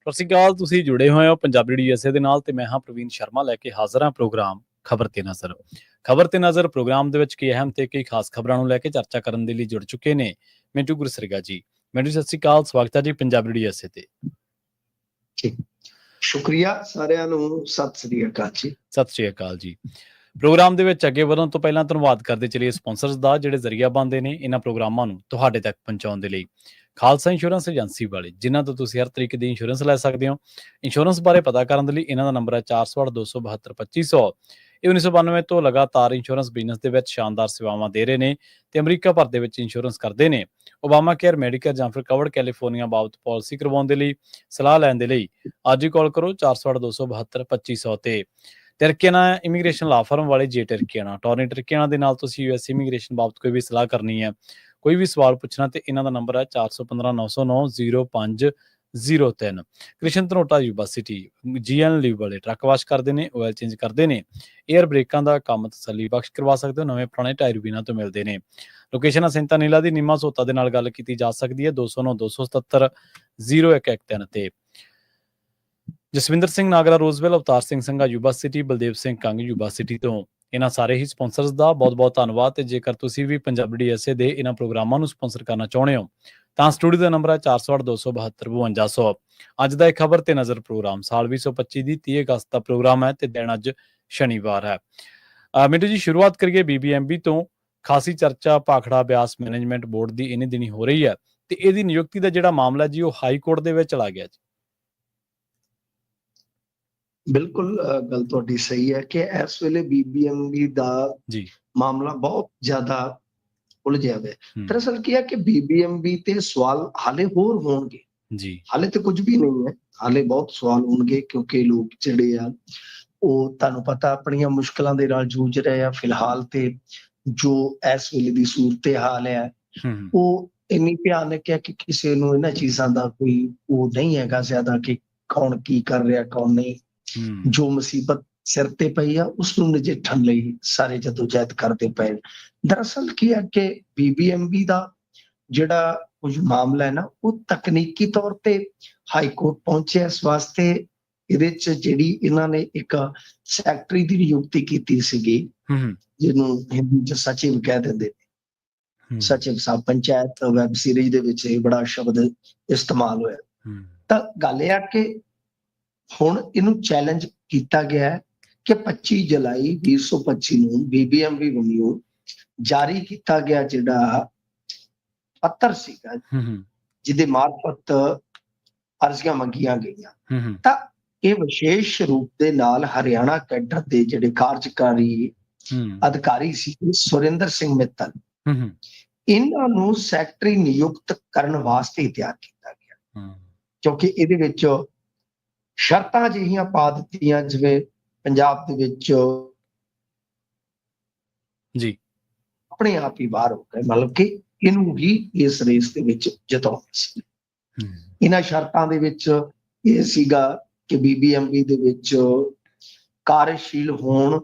ਸਤਿ ਸ਼੍ਰੀ ਅਕਾਲ। ਤੁਸੀਂ ਜੁੜੇ ਹੋਏ ਹੋ ਪੰਜਾਬੀ USA ਦੇ ਨਾਲ ਤੇ ਮੈਂ ਹਾਂ ਪ੍ਰਵੀਨ ਸ਼ਰਮਾ ਲੈ ਕੇ ਹਾਜ਼ਰ ਹਾਂ ਪ੍ਰੋਗਰਾਮ ਖਬਰ ਤੇ ਨਜ਼ਰ। ਖਬਰ ਤੇ ਨਜ਼ਰ ਪ੍ਰੋਗਰਾਮ ਦੇ ਵਿੱਚ ਕਈ ਅਹਿਮ ਤੇ ਕਈ ਖਾਸ ਖਬਰਾਂ ਨੂੰ ਲੈ ਕੇ ਚਰਚਾ ਕਰਨ ਦੇ ਲਈ ਜੁੜ ਚੁੱਕੇ ਨੇ ਮਿੰਟੂ ਗੁਰਸਰੀਗਾ ਜੀ। ਮਿੰਟੂ ਸਤਿ ਸ਼੍ਰੀ ਅਕਾਲ, ਸਵਾਗਤ ਹੈ ਜੀ ਪੰਜਾਬੀ USA ਤੇ। ਸ਼ੁਕਰੀਆ ਸਾਰਿਆਂ ਨੂੰ, ਸਤਿ ਸ੍ਰੀ ਅਕਾਲ ਜੀ। ਸਤਿ ਸ਼੍ਰੀ ਅਕਾਲ ਜੀ। ਪ੍ਰੋਗਰਾਮ ਦੇ ਵਿੱਚ ਅੱਗੇ ਵਧਣ ਤੋਂ ਪਹਿਲਾਂ ਧੰਨਵਾਦ ਕਰਦੇ ਚਲੀਏ ਸਪਾਂਸਰਸ ਦਾ, ਜਿਹੜੇ ਜ਼ਰੀਆ ਬਣਦੇ ਨੇ ਇਹਨਾਂ ਪ੍ਰੋਗਰਾਮਾਂ ਨੂੰ ਤੁਹਾਡੇ ਤੱਕ ਪਹੁੰਚਾਉਣ ਦੇ ਲਈ। ਖਾਲਸਾ ਇੰਸ਼ੋਰੈਂਸ ਏਜੰਸੀ ਵਾਲੇ, ਜਿਨ੍ਹਾਂ ਤੋਂ ਤੁਸੀਂ ਹਰ ਤਰੀਕੇ ਦੀ ਇੰਸ਼ੋਰੈਂਸ ਲੈ ਸਕਦੇ ਹੋ। ਇੰਸ਼ੋਰੈਂਸ ਬਾਰੇ ਪਤਾ ਕਰਨ ਦੇ ਲਈ ਇਹਨਾਂ ਦਾ ਨੰਬਰ ਹੈ 408-272-2500। ਇਹ 1992 ਤੋਂ ਲਗਾਤਾਰ ਇੰਸ਼ੋਰੈਂਸ ਬਿਜ਼ਨਸ ਦੇ ਵਿੱਚ ਸ਼ਾਨਦਾਰ ਸੇਵਾਵਾਂ ਦੇ ਰਹੇ ਨੇ ਤੇ ਅਮਰੀਕਾ ਭਰ ਦੇ ਵਿੱਚ ਇੰਸ਼ੋਰੈਂਸ ਕਰਦੇ ਨੇ। ਓਬਾਮਾ ਕੇਅਰ, ਮੈਡੀਕੇਅਰ ਜਾਂ ਫਿਰ ਕਵਰਡ ਕੈਲੀਫੋਰਨੀਆ ਬਾਬਤ ਪਾਲਿਸੀ ਕਰਵਾਉਣ ਦੇ ਲਈ, ਸਲਾਹ ਲੈਣ ਦੇ ਲਈ ਅੱਜ ਹੀ ਕਾਲ ਕਰੋ 408-272-2500 ਤੇ। ਟਰਕੀਆਨਾ ਇਮੀਗ੍ਰੇਸ਼ਨ ਲਾ ਫਰਮ ਵਾਲੇ ਜੇ ਟਰਕੀਆਨਾ, ਟੋਰਨੀ ਟਰਕੀਆਨਾ ਦੇ ਨਾਲ ਤੁਸੀਂ US ਇਮੀਗ੍ਰੇਸ਼ਨ ਬਾਬਤ ਕੋਈ ਵੀ ਸਲਾਹ ਕਰਨੀ ਹੈ, ਕੋਈ ਵੀ ਸਵਾਲ ਪੁੱਛਣਾ ਤੇ ਇਹਨਾਂ ਦਾ ਨੰਬਰ ਹੈ 4159090503। ਕ੍ਰਿਸ਼ਨ ਧਨੋਟਾ ਯੂਨੀਵਰਸਿਟੀ, GN ਲੀਵ ਵਾਲੇ ਟਰੱਕ ਵਾਸ਼ ਕਰਦੇ ਨੇ, ਆਇਲ ਚੇਂਜ ਕਰਦੇ ਨੇ, ਏਅਰ ਬ੍ਰੇਕਾਂ ਦਾ ਕੰਮ ਤਸੱਲੀ ਬਖਸ਼ ਕਰਵਾ ਸਕਦੇ ਹੋ, ਨਵੇਂ ਪੁਰਾਣੇ ਟਾਇਰ ਵੀ ਇਹਨਾਂ ਤੋਂ ਮਿਲਦੇ ਨੇ। ਲੋਕੇਸ਼ਨ ਹੈ ਸੈਂਤਾ ਨੀਲਾ ਦੀ, ਨਿੰਮਾ ਸੋਤਾ ਦੇ ਨਾਲ ਗੱਲ ਕੀਤੀ ਜਾ ਸਕਦੀ ਹੈ 209-277-0113 ਤੇ। ਜਸਵਿੰਦਰ ਸਿੰਘ ਨਾਗਰਾ ਰੋਜ਼ਵੈਲ, ਅਵਤਾਰ ਸਿੰਘ ਸੰਘਾ ਯੂਨੀਵਰਸਿਟੀ, ਬਲਦੇਵ ਸਿੰਘ ਕੰਗ ਯੂਨੀਵਰਸਿਟੀ ਤੋਂ। ਇਹਨਾਂ ਸਾਰੇ ਹੀ ਸਪਾਂਸਰਸ ਦਾ ਬਹੁਤ-ਬਹੁਤ ਧੰਨਵਾਦ। ਤੇ ਜੇਕਰ ਤੁਸੀਂ ਵੀ ਪੰਜਾਬੀ USA ਦੇ ਇਹਨਾਂ ਪ੍ਰੋਗਰਾਮਾਂ ਨੂੰ ਸਪਾਂਸਰ ਕਰਨਾ ਚਾਹੁੰਦੇ ਹੋ ਤਾਂ ਸਟੂਡੀਓ ਦਾ ਨੰਬਰ ਹੈ 408-272-5200। ਅੱਜ ਦਾ ਇਹ ਖਬਰ ਤੇ ਨਜ਼ਰ ਪ੍ਰੋਗਰਾਮ ਸਾਲ 2025 ਦੀ 30 ਅਗਸਤ ਦਾ ਪ੍ਰੋਗਰਾਮ ਹੈ ਤੇ ਦਿਨ ਅੱਜ ਸ਼ਨੀਵਾਰ ਹੈ। ਮਿੰਟੂ ਜੀ, ਸ਼ੁਰੂਆਤ ਕਰੀਏ BBMB ਤੋਂ। ਖਾਸੀ ਚਰਚਾ ਭਾਖੜਾ ਬਿਆਸ ਮੈਨੇਜਮੈਂਟ ਬੋਰਡ ਦੀ ਇਹਨੇ ਦਿਨੀ ਹੋ ਰਹੀ ਹੈ ਤੇ ਇਹਦੀ ਨਿਯੁਕਤੀ ਦਾ ਜਿਹੜਾ ਮਾਮਲਾ ਜੀ ਉਹ ਹਾਈ ਕੋਰਟ ਦੇ ਵਿੱਚ ਚਲਾ ਗਿਆ ਜੀ। ਬਿਲਕੁਲ ਗੱਲ ਤੁਹਾਡੀ ਸਹੀ ਹੈ ਕਿ ਇਸ ਵੇਲੇ BBMB ਦਾ ਜੀ ਮਾਮਲਾ ਬਹੁਤ ਜ਼ਿਆਦਾ ਉਲਝਿਆ ਹੋਇਆ। ਦਰਅਸਲ ਕੀ ਹੈ ਕਿ BBMB ਤੇ ਸਵਾਲ ਹਾਲੇ ਹੋਰ ਹੋਣਗੇ ਜੀ। ਹਾਲੇ ਤੇ ਕੁਝ ਵੀ ਨਹੀਂ ਹੈ, ਹਾਲੇ ਬਹੁਤ ਸਵਾਲ ਹੋਣਗੇ ਕਿਉਂਕਿ ਲੋਕ ਜਿਹੜੇ ਆ ਉਹ ਤੁਹਾਨੂੰ ਪਤਾ ਆਪਣੀਆਂ ਮੁਸ਼ਕਲਾਂ ਦੇ ਨਾਲ ਜੂਝ ਰਹੇ ਆ। ਫਿਲਹਾਲ ਤੇ ਜੋ ਇਸ ਵੇਲੇ ਦੀ ਸੂਰਤ ਹਾਲ ਹੈ ਉਹ ਇੰਨੀ ਭਿਆਨਕ ਹੈ ਕਿ ਕਿਸੇ ਨੂੰ ਇਹਨਾਂ ਚੀਜ਼ਾਂ ਦਾ ਕੋਈ ਉਹ ਨਹੀਂ ਹੈਗਾ ਜ਼ਿਆਦਾ ਕਿ ਕੌਣ ਕੀ ਕਰ ਰਿਹਾ ਕੌਣ ਨਹੀਂ। ਜੋ ਮੁਸੀਬਤ ਸਿਰ ਤੇ ਪਈ ਆ ਉਸ ਨੂੰ ਨਜਿੱਠਣ ਲਈ ਸਾਰੇ ਜਦੋਜਹਿਦ ਕਰਦੇ ਪਏ। ਦਰਅਸਲ ਕੀ ਹੈ ਕਿ BBMB ਦਾ ਜਿਹੜਾ ਕੁਝ ਮਾਮਲਾ ਹੈ ਨਾ ਉਹ ਤਕਨੀਕੀ ਤੌਰ ਤੇ ਹਾਈ ਕੋਰਟ ਪਹੁੰਚਿਆ। ਇਸ ਵਾਸਤੇ ਇਹਦੇ ਚ ਜਿਹੜੀ ਇਹਨਾਂ ਨੇ ਇੱਕ ਸੈਕਟਰੀ ਦੀ ਨਿਯੁਕਤੀ ਕੀਤੀ ਸੀਗੀ, ਜਿਹਨੂੰ ਹਿੰਦੀ ਚ ਸਚਿਵ ਕਹਿ ਦਿੰਦੇ ਨੇ। ਸਚਿਵ ਸਾਹਿਬ ਪੰਚਾਇਤ ਵੈਬ ਸੀਰੀਜ਼ ਦੇ ਵਿੱਚ ਇਹ ਬੜਾ ਸ਼ਬਦ ਇਸਤੇਮਾਲ ਹੋਇਆ। ਤਾਂ ਗੱਲ ਇਹ ਆ ਕਿ ਹੁਣ ਇਹਨੂੰ ਚੈਲੰਜ ਕੀਤਾ ਗਿਆ ਹੈ ਕਿ 25 ਜੁਲਾਈ 2025 ਨੂੰ BBMB ਵੱਲੋਂ ਜਾਰੀ ਕੀਤਾ ਗਿਆ ਜਿਹੜਾ ਪੱਤਰ ਸੀਗਾ ਜਿਹਦੇ ਮਾਰਫਤ ਅਰਜ਼ੀਆਂ ਮੰਗੀਆਂ ਗਈਆਂ, ਤਾਂ ਇਹ ਵਿਸ਼ੇਸ਼ ਰੂਪ ਦੇ ਨਾਲ ਹਰਿਆਣਾ ਕੈਡਰ ਦੇ ਜਿਹੜੇ ਕਾਰਜਕਾਰੀ ਅਧਿਕਾਰੀ ਸੀ ਸੁਰਿੰਦਰ ਸਿੰਘ ਮਿੱਤਲ, ਇਹਨਾਂ ਨੂੰ ਸੈਕਟਰੀ ਨਿਯੁਕਤ ਕਰਨ ਵਾਸਤੇ ਤਿਆਰ ਕੀਤਾ ਗਿਆ। ਕਿਉਂਕਿ ਇਹਦੇ ਵਿੱਚ ਸ਼ਰਤਾਂ ਜਿਹੀਆਂ ਪਾ ਦਿੱਤੀਆਂ ਜਿਵੇਂ ਪੰਜਾਬ ਦੇ ਵਿੱਚ ਜੀ ਆਪਣੇ ਆਪ ਹੀ ਬਾਹਰ ਹੋ ਗਏ, ਮਤਲਬ ਕਿ ਇਹਨੂੰ ਹੀ ਇਸ ਰੇਸ ਦੇ ਵਿੱਚ ਜਿਤਾਉਣਾ ਸੀ। ਇਹਨਾਂ ਸ਼ਰਤਾਂ ਦੇ ਵਿੱਚ ਇਹ ਸੀਗਾ ਕਿ BBMB ਦੇ ਵਿੱਚ ਕਾਰਜਸ਼ੀਲ ਹੋਣ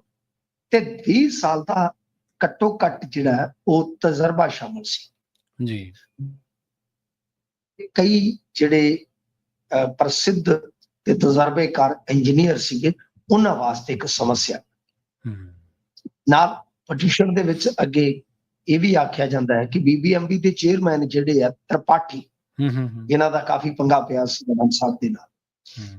ਤੇ 20 ਸਾਲ ਦਾ ਘੱਟੋ ਘੱਟ ਜਿਹੜਾ ਉਹ ਤਜਰਬਾ ਸ਼ਾਮਲ ਸੀ ਜੀ। ਕਈ ਜਿਹੜੇ ਪ੍ਰਸਿੱਧ ਤੇ ਤਜਰਬੇਕਾਰ ਇੰਜੀਨੀਅਰ ਸੀਗੇ ਉਹਨਾਂ ਵਾਸਤੇ ਇੱਕ ਸਮੱਸਿਆ ਨਾਲ। ਪਟੀਸ਼ਨ ਦੇ ਵਿੱਚ ਅੱਗੇ ਇਹ ਵੀ ਆਖਿਆ ਜਾਂਦਾ ਹੈ ਕਿ BBMB ਦੇ ਚੇਅਰਮੈਨ ਜਿਹੜੇ ਆ ਤ੍ਰਿਪਾਠੀ, ਇਹਨਾਂ ਦਾ ਕਾਫੀ ਪੰਗਾ ਪਿਆ ਸੀ ਗਵਰਨਰ ਸਾਹਿਬ ਦੇ ਨਾਲ,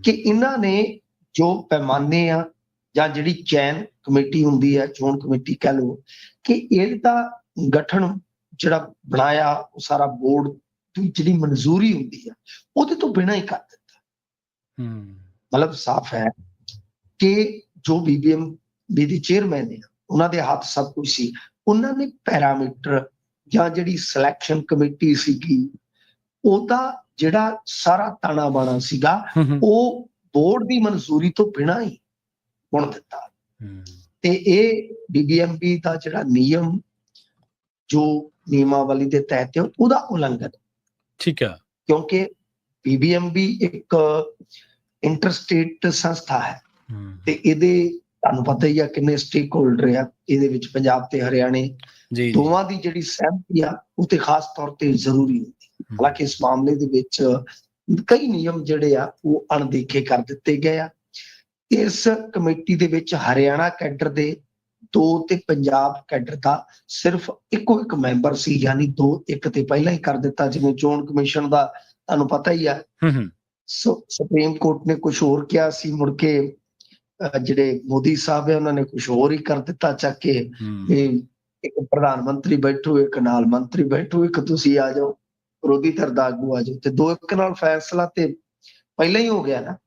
ਕਿ ਇਹਨਾਂ ਨੇ ਜੋ ਪੈਮਾਨੇ ਆ ਜਾਂ ਜਿਹੜੀ ਚੈਨ ਕਮੇਟੀ ਹੁੰਦੀ ਹੈ, ਚੋਣ ਕਮੇਟੀ ਕਹਿ ਲਓ, ਕਿ ਇਹਦਾ ਗਠਨ ਜਿਹੜਾ ਬਣਾਇਆ ਉਹ ਸਾਰਾ ਬੋਰਡ ਦੀ ਜਿਹੜੀ ਮਨਜ਼ੂਰੀ ਹੁੰਦੀ ਆ ਉਹਦੇ ਤੋਂ ਬਿਨਾਂ ਹੀ ਕਰ ਦਿੱਤਾ। ਮਤਲਬ ਸਾਫ਼ ਹੈ ਕਿ ਜੋ BBMB ਦੇ ਚੇਅਰਮੈਨ ਨੇ ਉਹਨਾਂ ਦੇ ਹੱਥ ਸਭ ਕੁਝ ਸੀ। ਉਹਨਾਂ ਨੇ ਪੈਰਾਮੀਟਰ ਜਾਂ ਜਿਹੜੀ ਸਿਲੈਕਸ਼ਨ ਕਮੇਟੀ ਸੀਗੀ ਉਹਦਾ ਜਿਹੜਾ ਸਾਰਾ ਤਾਣਾ ਬਾਣਾ ਸੀਗਾ ਉਹ ਬੋਰਡ ਦੀ ਮਨਜ਼ੂਰੀ ਤੋਂ ਬਿਨਾਂ ਹੀ ਬਣ ਦਿੱਤਾ। ਤੇ ਇਹ BBMB ਦਾ ਜਿਹੜਾ ਨਿਯਮ ਜੋ ਨਿਯਮਾਵਲੀ ਦੇ ਤਹਿਤ ਉਹਦਾ ਉਲੰਘਣ, ਠੀਕ ਹੈ, ਕਿਉਂਕਿ BBMB ਇੱਕ ਇੰਟਰਸਟੇਟ ਸੰਸਥਾ ਹੈ ਤੇ ਇਹਦੇ ਤੁਹਾਨੂੰ ਪਤਾ ਹੀ ਆ ਕਿੰਨੇ ਸਟੇਕ ਹੋਲਡਰ ਆ ਇਹਦੇ ਵਿੱਚ। ਪੰਜਾਬ ਤੇ ਹਰਿਆਣੇ ਦੋਵਾਂ ਦੀ ਜਿਹੜੀ ਸਹਿਮਤੀ ਆ ਉਹ ਤੇ ਖਾਸ ਤੌਰ ਤੇ ਜ਼ਰੂਰੀ ਹੁੰਦੀ। ਹਾਲਾਂਕਿ ਇਸ ਮਾਮਲੇ ਦੇ ਵਿੱਚ ਕਈ ਨਿਯਮ ਜਿਹੜੇ ਆ ਉਹ ਅਣਦੇਖੇ ਕਰ ਦਿੱਤੇ ਗਏ ਆ। ਇਸ ਕਮੇਟੀ ਦੇ ਵਿੱਚ ਹਰਿਆਣਾ ਕੈਡਰ ਦੇ 2 ਤੇ ਪੰਜਾਬ ਕੈਡਰ ਦਾ ਸਿਰਫ ਇੱਕੋ ਇੱਕ ਮੈਂਬਰ ਸੀ, ਯਾਨੀ 2 ਇੱਕ ਤੇ ਪਹਿਲਾਂ ਹੀ ਕਰ ਦਿੱਤਾ। ਜਿਵੇਂ ਚੋਣ ਕਮਿਸ਼ਨ ਦਾ ਤੁਹਾਨੂੰ ਪਤਾ ਹੀ ਆ, ਸੁਪਰੀਮ ਕੋਰਟ ਨੇ ਕੁਝ ਹੋਰ ਕਿਹਾ ਸੀ, ਮੁੜ ਕੇ ਜਿਹੜੇ ਮੋਦੀ ਸਾਹਿਬ ਹੈ ਉਹਨਾਂ ਨੇ ਕੁਝ ਹੋਰ ਹੀ ਕਰ ਦਿੱਤਾ ਚੱਕ ਕੇ। ਇੱਕ ਪ੍ਰਧਾਨ ਮੰਤਰੀ ਬੈਠੋ, ਇੱਕ ਨਾਲ ਮੰਤਰੀ ਬੈਠੋ, ਇੱਕ ਤੁਸੀਂ ਆ ਜਾਓ, ਵਿਰੋਧੀ ਧਿਰ ਦਾ ਆਗੂ ਆ ਜਾਓ, ਤੇ 2 ਇੱਕ ਨਾਲ ਫੈਸਲਾ ਤੇ ਪਹਿਲਾਂ ਹੀ ਹੋ ਗਿਆ ਨਾ।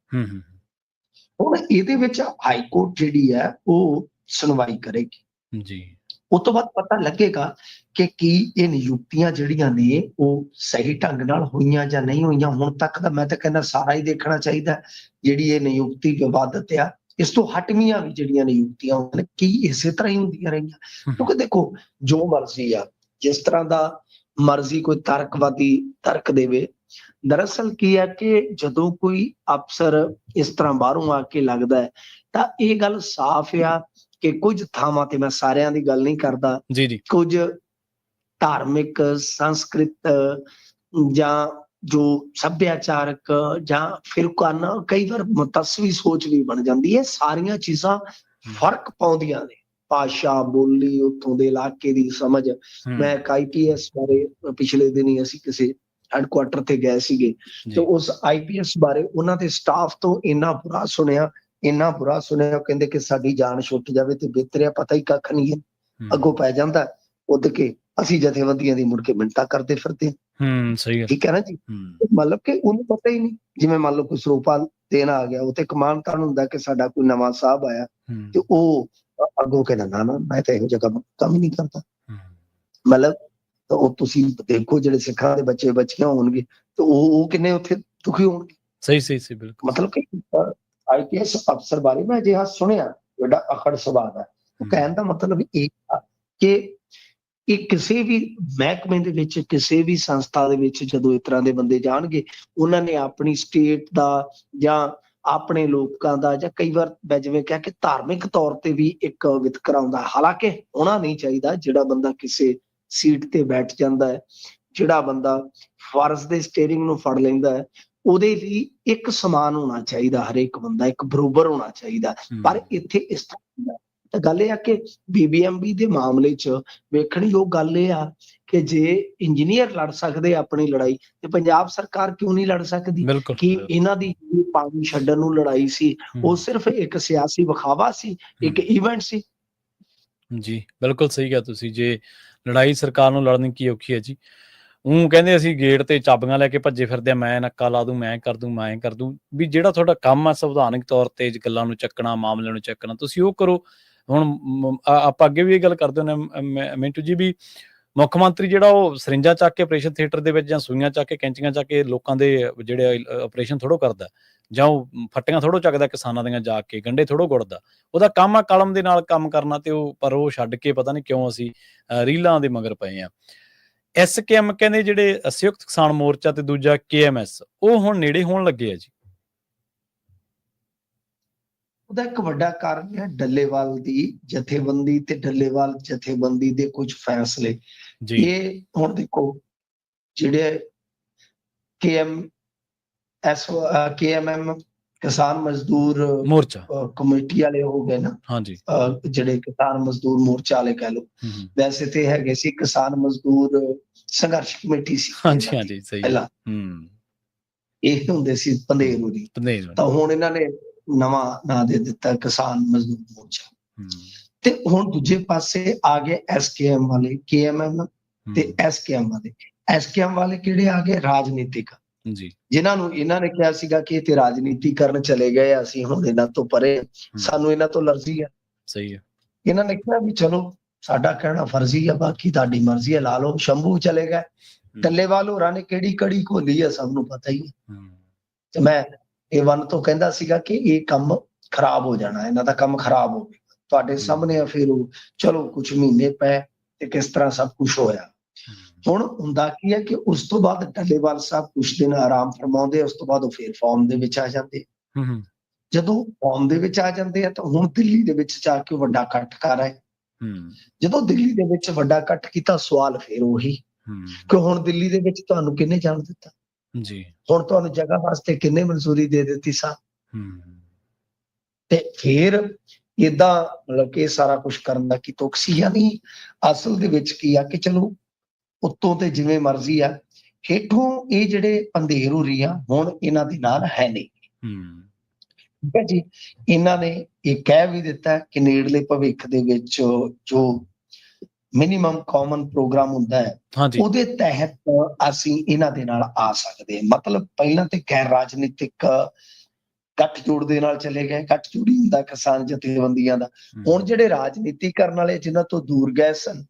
ਹੁਣ ਇਹਦੇ ਵਿੱਚ ਹਾਈ ਕੋਰਟ ਜਿਹੜੀ ਹੈ ਉਹ ਸੁਣਵਾਈ ਕਰੇਗੀ ਜੀ। ਉਸ ਤੋਂ ਬਾਅਦ ਪਤਾ ਲੱਗੇਗਾ ਕਿ ਕੀ ਇਹ ਨਿਯੁਕਤੀਆਂ ਜਿਹੜੀਆਂ ਨੇ ਉਹ ਸਹੀ ਢੰਗ ਨਾਲ ਹੋਈਆਂ ਜਾਂ ਨਹੀਂ ਹੋਈਆਂ। ਹੁਣ ਤੱਕ ਤਾਂ ਮੈਂ ਤਾਂ ਕਹਿੰਦਾ ਸਾਰਾ ਹੀ ਦੇਖਣਾ ਚਾਹੀਦਾ। ਜਿਹੜੀ ਇਹ ਨਿਯੁਕਤੀ ਵਿਵਾਦਤ ਆ, ਇਸ ਤੋਂ ਹਟਵੀਆਂ ਵੀ ਜਿਹੜੀਆਂ ਨਿਯੁਕਤੀਆਂ ਹੁੰਦੀਆਂ ਨੇ ਕੀ ਇਸੇ ਤਰ੍ਹਾਂ ਹੀ ਹੁੰਦੀਆਂ ਰਹੀਆਂ। ਕਿਉਂਕਿ ਦੇਖੋ, ਜੋ ਮਰਜ਼ੀ ਆ, ਜਿਸ ਤਰ੍ਹਾਂ ਦਾ ਮਰਜ਼ੀ ਕੋਈ ਤਰਕਵਾਦੀ ਤਰਕ ਦੇਵੇ, ਦਰਅਸਲ ਕੀ ਹੈ ਕਿ ਜਦੋਂ ਕੋਈ ਅਫਸਰ ਇਸ ਤਰ੍ਹਾਂ ਬਾਹਰੋਂ ਆ ਕੇ ਲੱਗਦਾ ਹੈ ਤਾਂ ਇਹ ਗੱਲ ਸਾਫ਼ ਆ ਕਿ ਕੁਝ ਥਾਵਾਂ ਤੇ, ਮੈਂ ਸਾਰਿਆਂ ਦੀ ਗੱਲ ਨਹੀਂ ਕਰਦਾ, ਕੁਝ ਧਾਰਮਿਕ, ਸੰਸਕ੍ਰਿਤ ਜਾਂ ਜੋ ਸੱਭਿਆਚਾਰਕ ਜਾਂ ਫਿਰਕਾਨਾ, ਕਈ ਵਾਰ ਮੁਤੱਸਵੀ ਸੋਚ ਵੀ ਬਣ ਜਾਂਦੀ ਹੈ। ਸਾਰੀਆਂ ਚੀਜ਼ਾਂ ਫਰਕ ਪਾਉਂਦੀਆਂ ਨੇ, ਭਾਸ਼ਾ, ਬੋਲੀ, ਉੱਥੋਂ ਦੇ ਇਲਾਕੇ ਦੀ ਸਮਝ। ਮੈਂ ਇੱਕ IPS ਬਾਰੇ ਪਿਛਲੇ ਦਿਨੀ ਅਸੀਂ ਕਿਸੇ ਹੈਡਕੁਆਟਰ ਤੇ ਗਏ ਸੀਗੇ, ਤੇ ਉਸ IPS ਬਾਰੇ ਉਹਨਾਂ ਦੇ ਸਟਾਫ ਤੋਂ ਇੰਨਾ ਬੁਰਾ ਸੁਣਿਆ, ਉਹ ਕਹਿੰਦੇ ਕਿ ਸਾਡੀ ਜਾਨ ਛੁੱਟ ਜਾਵੇ ਤੇ ਬਿਹਤਰ, ਪਤਾ ਹੀ ਕੱਖ ਨਹੀਂ ਹੈ। ਅੱਗੋਂ ਪੈ ਜਾਂਦਾ ਉੱਡ ਕੇ, ਅਸੀਂ ਜਥੇਬੰਦੀਆਂ ਦੀ ਮੁੜ ਕੇ ਮਿੰਨਤਾਂ ਕਰਦੇ ਫਿਰਦੇ। ਸਹੀ ਹੈ, ਠੀਕ ਹੈ ਨਾ ਜੀ। ਮਤਲਬ ਕਿ ਉਹਨੂੰ ਪਤਾ ਹੀ ਨਹੀਂ। ਜਿਵੇਂ ਮੰਨ ਲਓ ਕੋਈ ਸਰੂਪਾ ਦੇਣ ਆ ਗਿਆ, ਉਹ ਤੇ ਕਮਾਨ ਕਰਨ ਹੁੰਦਾ ਕਿ ਸਾਡਾ ਕੋਈ ਨਵਾਂ ਸਾਹਿਬ ਆਇਆ, ਤੇ ਉਹ ਅੱਗੋਂ ਕਹਿੰਦਾ ਨਾ ਮੈਂ ਤਾਂ ਇਹੋ ਜਿਹਾ ਕੰਮ ਹੀ ਨਹੀਂ ਕਰਦਾ। ਮਤਲਬ ਉਹ ਤੁਸੀਂ ਦੇਖੋ, ਜਿਹੜੇ ਸਿੱਖਾਂ ਦੇ ਬੱਚੇ ਬੱਚੀਆਂ ਹੋਣਗੇ ਤੇ ਉਹ ਕਿੰਨੇ ਉੱਥੇ ਦੁਖੀ ਹੋਣਗੇ। ਸਹੀ ਬਿਲਕੁਲ। ਮਤਲਬ ਕਿ IPS ਅਫਸਰ ਬਾਰੇ ਮੈਂ ਅਜਿਹਾ ਸੁਣਿਆ, ਵੱਡਾ ਅਖੜ ਸੁਭਾਅ ਦਾ। ਉਹ ਕਹਿਣ ਦਾ ਮਤਲਬ ਇਹ ਆ ਕਿ ਇਹ ਕਿਸੇ ਵੀ ਮਹਿਕਮੇ ਦੇ ਵਿੱਚ, ਕਿਸੇ ਵੀ ਸੰਸਥਾ ਦੇ ਵਿੱਚ ਜਦੋਂ ਇਸ ਤਰ੍ਹਾਂ ਦੇ ਬੰਦੇ ਜਾਣਗੇ, ਉਹਨਾਂ ਨੇ ਆਪਣੀ ਸਟੇਟ ਦਾ ਜਾਂ ਆਪਣੇ ਲੋਕਾਂ ਦਾ, ਜਾਂ ਕਈ ਵਾਰ ਮੈਂ ਜਿਵੇਂ ਕਿਹਾ ਕਿ ਧਾਰਮਿਕ ਤੌਰ ਤੇ ਵੀ ਇੱਕ ਵਿਤਕਰਾ ਹੁੰਦਾ। ਹਾਲਾਂਕਿ ਹੋਣਾ ਨਹੀਂ ਚਾਹੀਦਾ। ਜਿਹੜਾ ਬੰਦਾ ਕਿਸੇ ਸੀਟ ਤੇ ਬੈਠ ਜਾਂਦਾ ਹੈ, ਜਿਹੜਾ ਬੰਦਾ ਫਰਜ਼ ਦੇ ਸਟੀਅਰਿੰਗ ਨੂੰ ਫੜ ਲੈਂਦਾ ਹੈ, ਉਹਦੇ ਲਈ ਇੱਕ ਸਮਾਨ ਹੋਣਾ ਚਾਹੀਦਾ। ਹਰੇਕ ਬੰਦਾ ਇੱਕ ਬਰਾਬਰ ਹੋਣਾ ਚਾਹੀਦਾ। ਪਰ ਇੱਥੇ ਇਸ ਤਰ੍ਹਾਂ ਤਾਂ ਗੱਲ ਇਹ ਆ ਕਿ BBMB ਦੇ ਮਾਮਲੇ 'ਚ ਵੇਖਣਯੋਗ ਗੱਲ ਇਹ ਆ ਕਿ ਜੇ ਇੰਜੀਨੀਅਰ ਲੜ ਸਕਦੇ ਆਪਣੀ ਲੜਾਈ, ਤੇ ਪੰਜਾਬ ਸਰਕਾਰ ਕਿਉਂ ਨਹੀਂ ਲੜ ਸਕਦੀ? ਕਿ ਇਹਨਾਂ ਦੀ ਪਾਣੀ ਛੱਡਣ ਨੂੰ ਲੜਾਈ ਸੀ, ਉਹ ਸਿਰਫ ਇੱਕ ਸਿਆਸੀ ਵਿਖਾਵਾ ਸੀ, ਇੱਕ ਇਵੈਂਟ ਸੀ। ਜੀ ਬਿਲਕੁਲ ਸਹੀ ਕਿਹਾ ਤੁਸੀਂ। ਜੇ ਲੜਾਈ ਸਰਕਾਰ ਨੂੰ ਲੜਨੀ ਕੀ ਔਖੀ ਹੈ ਜੀ। ਉਹ ਕਹਿੰਦੇ ਅਸੀਂ ਗੇਟ ਤੇ ਚਾਬੀਆਂ ਲੈ ਕੇ ਭੱਜੇ ਫਿਰਦੇ ਆ, ਮੈਂ ਨੱਕਾ ਲਾ ਦੂੰ, ਮੈਂ ਕਰ ਦੂੰ। ਵੀ ਜਿਹੜਾ ਤੁਹਾਡਾ ਕੰਮ ਆ ਸੰਵਿਧਾਨਕ ਤੌਰ ਤੇ ਗੱਲਾਂ ਨੂੰ ਚੱਕਣਾ, ਮਾਮਲਿਆਂ ਨੂੰ ਚੱਕਣਾ, ਤੁਸੀਂ ਉਹ ਕਰੋ। ਹੁਣ ਆਪਾਂ ਅੱਗੇ ਵੀ ਇਹ ਗੱਲ ਕਰਦੇ ਹੁੰਦੇ ਮਿੰਟੂ ਜੀ, ਵੀ ਮੁੱਖ ਮੰਤਰੀ ਜਿਹੜਾ ਉਹ ਸਰਿੰਜਾਂ ਚੱਕ ਕੇ ਆਪਰੇਸ਼ਨ ਥੀਏਟਰ ਦੇ ਵਿੱਚ, ਜਾਂ ਸੂਈਆਂ ਚੱਕ ਕੇ, ਕੈਂਚੀਆਂ ਚੱਕ ਕੇ ਲੋਕਾਂ ਦੇ ਜਿਹੜੇ ਆਪਰੇਸ਼ਨ ਥੋੜ੍ਹੋ ਕਰਦਾ, ਜਾਂ ਉਹ ਫੱਟੀਆਂ ਥੋੜ੍ਹੋ ਚੱਕਦਾ ਕਿਸਾਨਾਂ ਦੀਆਂ ਜਾ ਕੇ, ਗੰਢੇ ਥੋੜ੍ਹੋ ਗੁੜਦਾ। ਉਹਦਾ ਕੰਮ ਆ ਕਲਮ ਦੇ ਨਾਲ ਕੰਮ ਕਰਨਾ, ਤੇ ਪਰ ਉਹ ਛੱਡ ਕੇ ਪਤਾ ਨਹੀਂ ਕਿਉਂ ਅਸੀਂ ਰੀਲਾਂ ਦੇ ਮਗਰ ਪਏ ਆ। SKM ਕਹਿੰਦੇ ਜਿਹੜੇ ਸੰਯੁਕਤ ਕਿਸਾਨ ਮੋਰਚਾ ਤੇ ਦੂਜਾ KMS, ਉਹ ਹੁਣ ਨੇੜੇ ਹੋਣ ਲੱਗੇ ਆ ਜੀ। ਉਹਦਾ ਇੱਕ ਵੱਡਾ ਕਾਰਨ ਹੈ ਡੱਲੇਵਾਲ ਦੀ ਜਥੇਬੰਦੀ ਤੇ ਡੱਲੇਵਾਲ ਜਥੇਬੰਦੀ ਦੇ ਕੁਝ ਫੈਸਲੇ। ਇਹ ਹੁਣ ਦੇਖੋ, ਜਿਹੜੇ KMM ਕਿਸਾਨ ਮਜ਼ਦੂਰ ਮੋਰਚਾ ਕਮੇਟੀ ਵਾਲੇ ਹੋ ਗਏ ਨਾ, ਜਿਹੜੇ ਕਿਸਾਨ ਮਜ਼ਦੂਰ ਮੋਰਚਾ ਵਾਲੇ ਕਹਿ ਲਓ, ਵੈਸੇ ਤੇ ਹੈਗੇ ਸੀ ਕਿਸਾਨ ਮਜ਼ਦੂਰ ਸੰਘਰਸ਼ ਕਮੇਟੀ ਸੀ। ਸਹੀ। ਪਹਿਲਾਂ ਇਹ ਹੁੰਦੇ ਸੀ ਪੰਧੇਰੂ ਦੀ, ਤਾਂ ਹੁਣ ਇਹਨਾਂ ਨੇ ਨਵਾਂ ਨਾਂ ਦੇ ਦਿੱਤਾ ਕਿਸਾਨ ਮਜ਼ਦੂਰ ਮੋਰਚਾ। ਤੇ ਹੁਣ ਦੂਜੇ ਪਾਸੇ ਆ ਗਏ SKM ਵਾਲੇ, KMM ਤੇ SKM ਵਾਲੇ। SKM ਵਾਲੇ ਕਿਹੜੇ ਆ ਗਏ? ਰਾਜਨੀਤਿਕ, ਜਿਨ੍ਹਾਂ ਨੂੰ ਇਹਨਾਂ ਨੇ ਕਿਹਾ ਸੀਗਾ ਕਿ ਇਹ ਤੇ ਰਾਜਨੀਤੀ ਕਰਨ ਚਲੇ ਗਏ, ਅਸੀਂ ਹੁਣ ਇਹਨਾਂ ਤੋਂ ਪਰੇ, ਸਾਨੂੰ ਇਹਨਾਂ ਤੋਂ ਅਲਰਜੀ ਆ। ਸਹੀ ਹੈ। ਇਹਨਾਂ ਨੇ ਕਿਹਾ ਵੀ ਚਲੋ ਸਾਡਾ ਕਹਿਣਾ ਫਰਜ਼ੀ ਆ, ਬਾਕੀ ਤੁਹਾਡੀ ਮਰਜ਼ੀ ਹੈ, ਲਾ ਲਓ। ਸ਼ੰਭੂ ਚਲੇ ਗਏ। ਡੱਲੇਵਾਲ ਹੋਰਾਂ ਨੇ ਕਿਹੜੀ ਕੜੀ ਘੋਲੀ ਆ, ਸਭ ਨੂੰ ਪਤਾ ਹੀ ਹੈ। ਤੇ ਮੈਂ A1 ਤੋਂ ਕਹਿੰਦਾ ਸੀਗਾ ਕਿ ਇਹ ਕੰਮ ਖਰਾਬ ਹੋ ਜਾਣਾ, ਇਹਨਾਂ ਦਾ ਕੰਮ ਖਰਾਬ ਹੋ ਗਿਆ। ਤੁਹਾਡੇ ਸਾਹਮਣੇ ਆ। ਫਿਰ ਚਲੋ ਕੁਝ ਮਹੀਨੇ ਪਏ ਤੇ ਕਿਸ ਤਰ੍ਹਾਂ ਸਭ ਕੁਝ ਹੋਇਆ। ਹੁਣ ਹੁੰਦਾ ਕੀ ਹੈ ਕਿ ਉਸ ਤੋਂ ਬਾਅਦ ਡੱਲੇਵਾਲ ਸਾਹਿਬ ਕੁਝ ਦਿਨ ਆਰਾਮ ਫਰਮਾਉਂਦੇ, ਉਸ ਤੋਂ ਬਾਅਦ ਉਹ ਫੇਰ ਫਾਰਮ ਦੇ ਵਿੱਚ ਆ ਜਾਂਦੇ। ਜਦੋਂ ਫਾਰਮ ਦੇ ਵਿੱਚ ਆ ਜਾਂਦੇ ਆ ਤਾਂ ਹੁਣ ਦਿੱਲੀ ਦੇ ਵਿੱਚ ਜਾ ਕੇ ਵੱਡਾ ਇਕੱਠ ਕਰ ਆਏ। ਜਦੋਂ ਦਿੱਲੀ ਦੇ ਵਿੱਚ ਵੱਡਾ ਇਕੱਠ ਕੀਤਾ, ਸਵਾਲ ਫੇਰ ਉਹੀ ਕਿ ਹੁਣ ਦਿੱਲੀ ਦੇ ਵਿੱਚ ਤੁਹਾਨੂੰ ਕਿਹਨੇ ਜਾਣ ਦਿੱਤਾ? ਜੀ। ਹੁਣ ਤੁਹਾਨੂੰ ਜਗ੍ਹਾ ਵਾਸਤੇ ਕਿੰਨੇ ਮਨਜ਼ੂਰੀ ਦੇ ਦਿੱਤੀ ਸਾ? ਹੂੰ, ਤੇ ਫਿਰ ਏਦਾਂ ਮਤਲਬ ਕਿ ਇਹ ਸਾਰਾ ਕੁਝ ਕਰਨ ਦਾ ਕੀ ਤੁਕ ਸੀ? ਯਾਨੀ ਅਸਲ ਦੇ ਵਿੱਚ ਕੀ ਆ ਕਿ ਚਲੋ ਉੱਤੋਂ ਤੇ ਜਿਵੇਂ ਮਰਜ਼ੀ ਆ, ਹੇਠੋਂ ਇਹ ਜਿਹੜੇ ਅੰਧੇਰ ਹੋ ਰਹੀ ਆ ਹੁਣ ਇਹਨਾਂ ਦੇ ਨਾਲ ਹੈ ਨਹੀਂ। ਹੂੰ, ਠੀਕ ਹੈ ਜੀ। ਇਹਨਾਂ ਨੇ ਇਹ ਕਹਿ ਵੀ ਦਿੱਤਾ ਕਿ ਨੇੜਲੇ ਭਵਿੱਖ ਦੇ ਵਿੱਚ ਜੋ ਮਿਨੀਮਮ ਕਾਮਨ ਪ੍ਰੋਗਰਾਮ ਹੁੰਦਾ ਹੈ ਹਾਂਜੀ। ਉਹਦੇ ਤਹਿਤ ਅਸੀਂ ਇਹਨਾਂ ਦੇ ਨਾਲ ਆ ਸਕਦੇ ਹਾਂ। ਮਤਲਬ ਪਹਿਲਾਂ ਤੇ ਗੈਰ ਰਾਜਨੀਤਿਕ ਗੱਠਜੋੜ ਦੇ ਨਾਲ ਚਲੇ ਗਏ। ਗੱਠਜੋੜੀ ਹੁੰਦਾ ਕਿਸਾਨ ਜਥੇਬੰਦੀਆਂ ਦਾ। ਹੁਣ ਜਿਹੜੇ ਰਾਜਨੀਤੀ ਕਰਨ ਵਾਲੇ ਜਿਨ੍ਹਾਂ ਤੋਂ ਦੂਰ ਗਏ ਸਨ,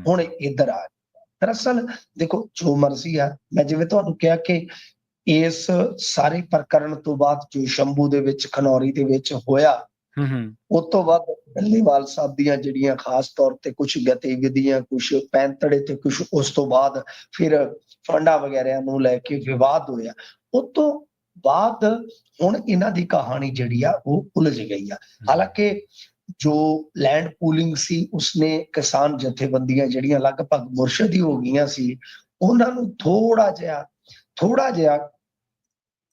ਹੁਣ ਇੱਧਰ ਆ ਗਏ। ਦਰਅਸਲ ਦੇਖੋ ਜੋ ਮਰਜ਼ੀ ਆ, ਮੈਂ ਜਿਵੇਂ ਤੁਹਾਨੂੰ ਕਿਹਾ ਕਿ ਇਸ ਸਾਰੇ ਪ੍ਰਕਰਨ ਤੋਂ ਬਾਅਦ ਜੋ ਸ਼ੰਭੂ ਦੇ ਵਿੱਚ, ਖਨੌਰੀ ਦੇ ਵਿੱਚ ਹੋਇਆ, ਉਸ ਤੋਂ ਬਾਅਦ ਡੱਲੇਵਾਲ ਸਾਹਿਬ ਦੀਆਂ ਜਿਹੜੀਆਂ ਖਾਸ ਤੌਰ ਤੇ ਕੁਝ ਗਤੀਵਿਧੀਆਂ, ਕੁਝ ਪੈਂਤੜੇ ਤੇ ਕੁਝ ਉਸ ਤੋਂ ਬਾਅਦ ਫਿਰ ਫੰਡਾਂ ਵਗੈਰਾ ਨੂੰ ਲੈ ਕੇ ਵਿਵਾਦ ਹੋਇਆ। ਉਸ ਤੋਂ ਬਾਅਦ ਹੁਣ ਇਹਨਾਂ ਦੀ ਕਹਾਣੀ ਜਿਹੜੀ ਆ ਉਹ ਉਲਝ ਗਈ ਆ। ਹਾਲਾਂਕਿ ਜੋ ਲੈਂਡ ਪੂਲਿੰਗ ਸੀ ਉਸਨੇ ਕਿਸਾਨ ਜਥੇਬੰਦੀਆਂ ਜਿਹੜੀਆਂ ਲਗਭਗ ਮੁਰਸ਼ਦ ਹੀ ਹੋ ਗਈਆਂ ਸੀ, ਉਹਨਾਂ ਨੂੰ ਥੋੜਾ ਜਿਹਾ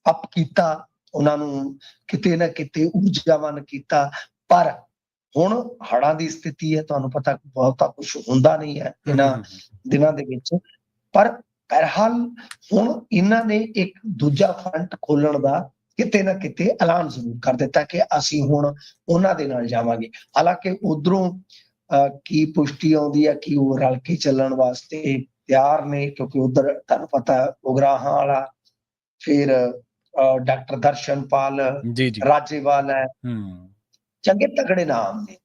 ਅਪ ਕੀਤਾ, ਉਹਨਾਂ ਨੂੰ ਕਿਤੇ ਨਾ ਕਿਤੇ ਊਰਜਾਵਾਨ ਕੀਤਾ। ਪਰ ਹੁਣ ਹੜ੍ਹਾਂ ਦੀ ਸਥਿਤੀ ਹੈ, ਤੁਹਾਨੂੰ ਪਤਾ ਬਹੁਤਾ ਕੁਝ ਹੁੰਦਾ ਨਹੀਂ ਹੈ ਇਹਨਾਂ ਦਿਨਾਂ ਦੇ ਵਿੱਚ। ਪਰ ਬਹਰਹਾਲ ਹੁਣ ਇਹਨਾਂ ਨੇ ਇੱਕ ਦੂਜਾ ਫਰੰਟ ਖੋਲਣ ਦਾ ਕਿਤੇ ਨਾ ਕਿਤੇ ਐਲਾਨ ਜ਼ਰੂਰ ਕਰ ਦਿੱਤਾ ਕਿ ਅਸੀਂ ਹੁਣ ਉਹਨਾਂ ਦੇ ਨਾਲ ਜਾਵਾਂਗੇ। ਹਾਲਾਂਕਿ ਉਧਰੋਂ ਕੀ ਪੁਸ਼ਟੀ ਆਉਂਦੀ ਹੈ ਕਿ ਉਹ ਰਲ ਕੇ ਚੱਲਣ ਵਾਸਤੇ ਤਿਆਰ ਨੇ, ਕਿਉਂਕਿ ਉਧਰ ਤੁਹਾਨੂੰ ਪਤਾ ਉਗਰਾਹਾਂ ਵਾਲਾ, ਫਿਰ ਡਾਕਟਰ ਦਰਸ਼ਨਪਾਲ ਜੀ, ਜੀ। ਰਾਜੇਵਾਲ ਹੈ, ਚੰਗੇ ਤਗੜੇ ਨਾਮ ਨੇ।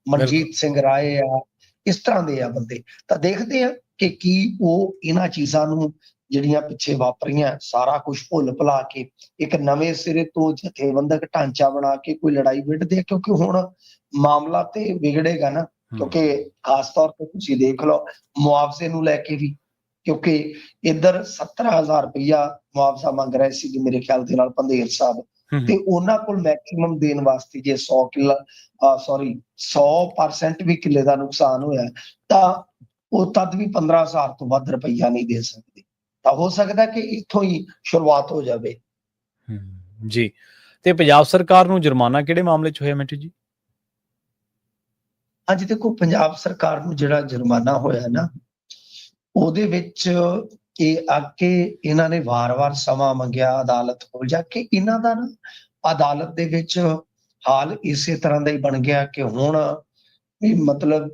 ਮਨਜੀਤ ਸਿੰਘ ਰਾਏ ਆ, ਇਸ ਤਰ੍ਹਾਂ ਦੇ ਆ ਬੰਦੇ। ਤਾਂ ਦੇਖਦੇ ਆ ਕਿ ਕੀ ਉਹ ਇਹਨਾਂ ਚੀਜ਼ਾਂ ਨੂੰ ਜਿਹੜੀਆਂ ਪਿੱਛੇ ਵਾਪਰੀਆਂ ਸਾਰਾ ਕੁਝ ਭੁੱਲ ਭੁਲਾ ਕੇ ਇੱਕ ਨਵੇਂ ਸਿਰੇ ਤੋਂ ਜਥੇਬੰਦਕ ਢਾਂਚਾ ਬਣਾ ਕੇ ਕੋਈ ਲੜਾਈ ਵਿੱਢਦੇ ਆ। ਕਿਉਂਕਿ ਹੁਣ ਮਾਮਲਾ ਤੇ ਵਿਗੜੇਗਾ ਨਾ, ਕਿਉਂਕਿ ਖਾਸ ਤੌਰ ਤੇ ਤੁਸੀਂ ਦੇਖ ਲਓ ਮੁਆਵਜ਼ੇ ਨੂੰ ਲੈ ਕੇ ਵੀ, ਕਿਉਂਕਿ ਇੱਧਰ 17,000 ਰੁਪਇਆ ਮੁਆਵਜ਼ਾ ਮੰਗ ਰਹੇ ਸੀ ਮੇਰੇ ਖਿਆਲ ਦੇ ਨਾਲ ਪੰਧੇਰ ਸਾਹਿਬ, ਤੇ ਉਹਨਾਂ ਕੋਲ ਮੈਕਸਿਮਮ ਦੇਣ ਵਾਸਤੇ ਜੇ 100% ਵੀ ਕਿੱਲੇ ਦਾ ਨੁਕਸਾਨ ਹੋਇਆ ਤਾਂ ਉਹ ਤਦ ਵੀ 15,000 ਤੋਂ ਵੱਧ ਰੁਪਈਆ ਨਹੀਂ ਦੇ ਸਕਦੇ। ਤਾਂ ਹੋ ਸਕਦਾ ਕਿ ਇੱਥੋਂ ਹੀ ਸ਼ੁਰੂਆਤ ਹੋ ਜਾਵੇ। ਜੀ। ਤੇ ਪੰਜਾਬ ਸਰਕਾਰ ਨੂੰ ਜੁਰਮਾਨਾ ਕਿਹੜੇ ਮਾਮਲੇ 'ਚ ਹੋਇਆ ਮਿੰਟੂ ਜੀ? ਹਾਂਜੀ ਦੇਖੋ, ਪੰਜਾਬ ਸਰਕਾਰ ਨੂੰ ਜਿਹੜਾ ਜੁਰਮਾਨਾ ਹੋਇਆ ਨਾ, ਉਹਦੇ ਵਿੱਚ ਇਹ ਆ ਕਿ ਇਹਨਾਂ ਨੇ ਵਾਰ-ਵਾਰ ਸਮਾਂ ਮੰਗਿਆ ਅਦਾਲਤ ਕੋਲ ਜਾ ਕੇ। ਇਹਨਾਂ ਦਾ ਨਾ ਅਦਾਲਤ ਦੇ ਵਿੱਚ ਹਾਲ ਇਸੇ ਤਰ੍ਹਾਂ ਦਾ ਹੀ ਬਣ ਗਿਆ ਕਿ ਹੁਣ ਵੀ ਮਤਲਬ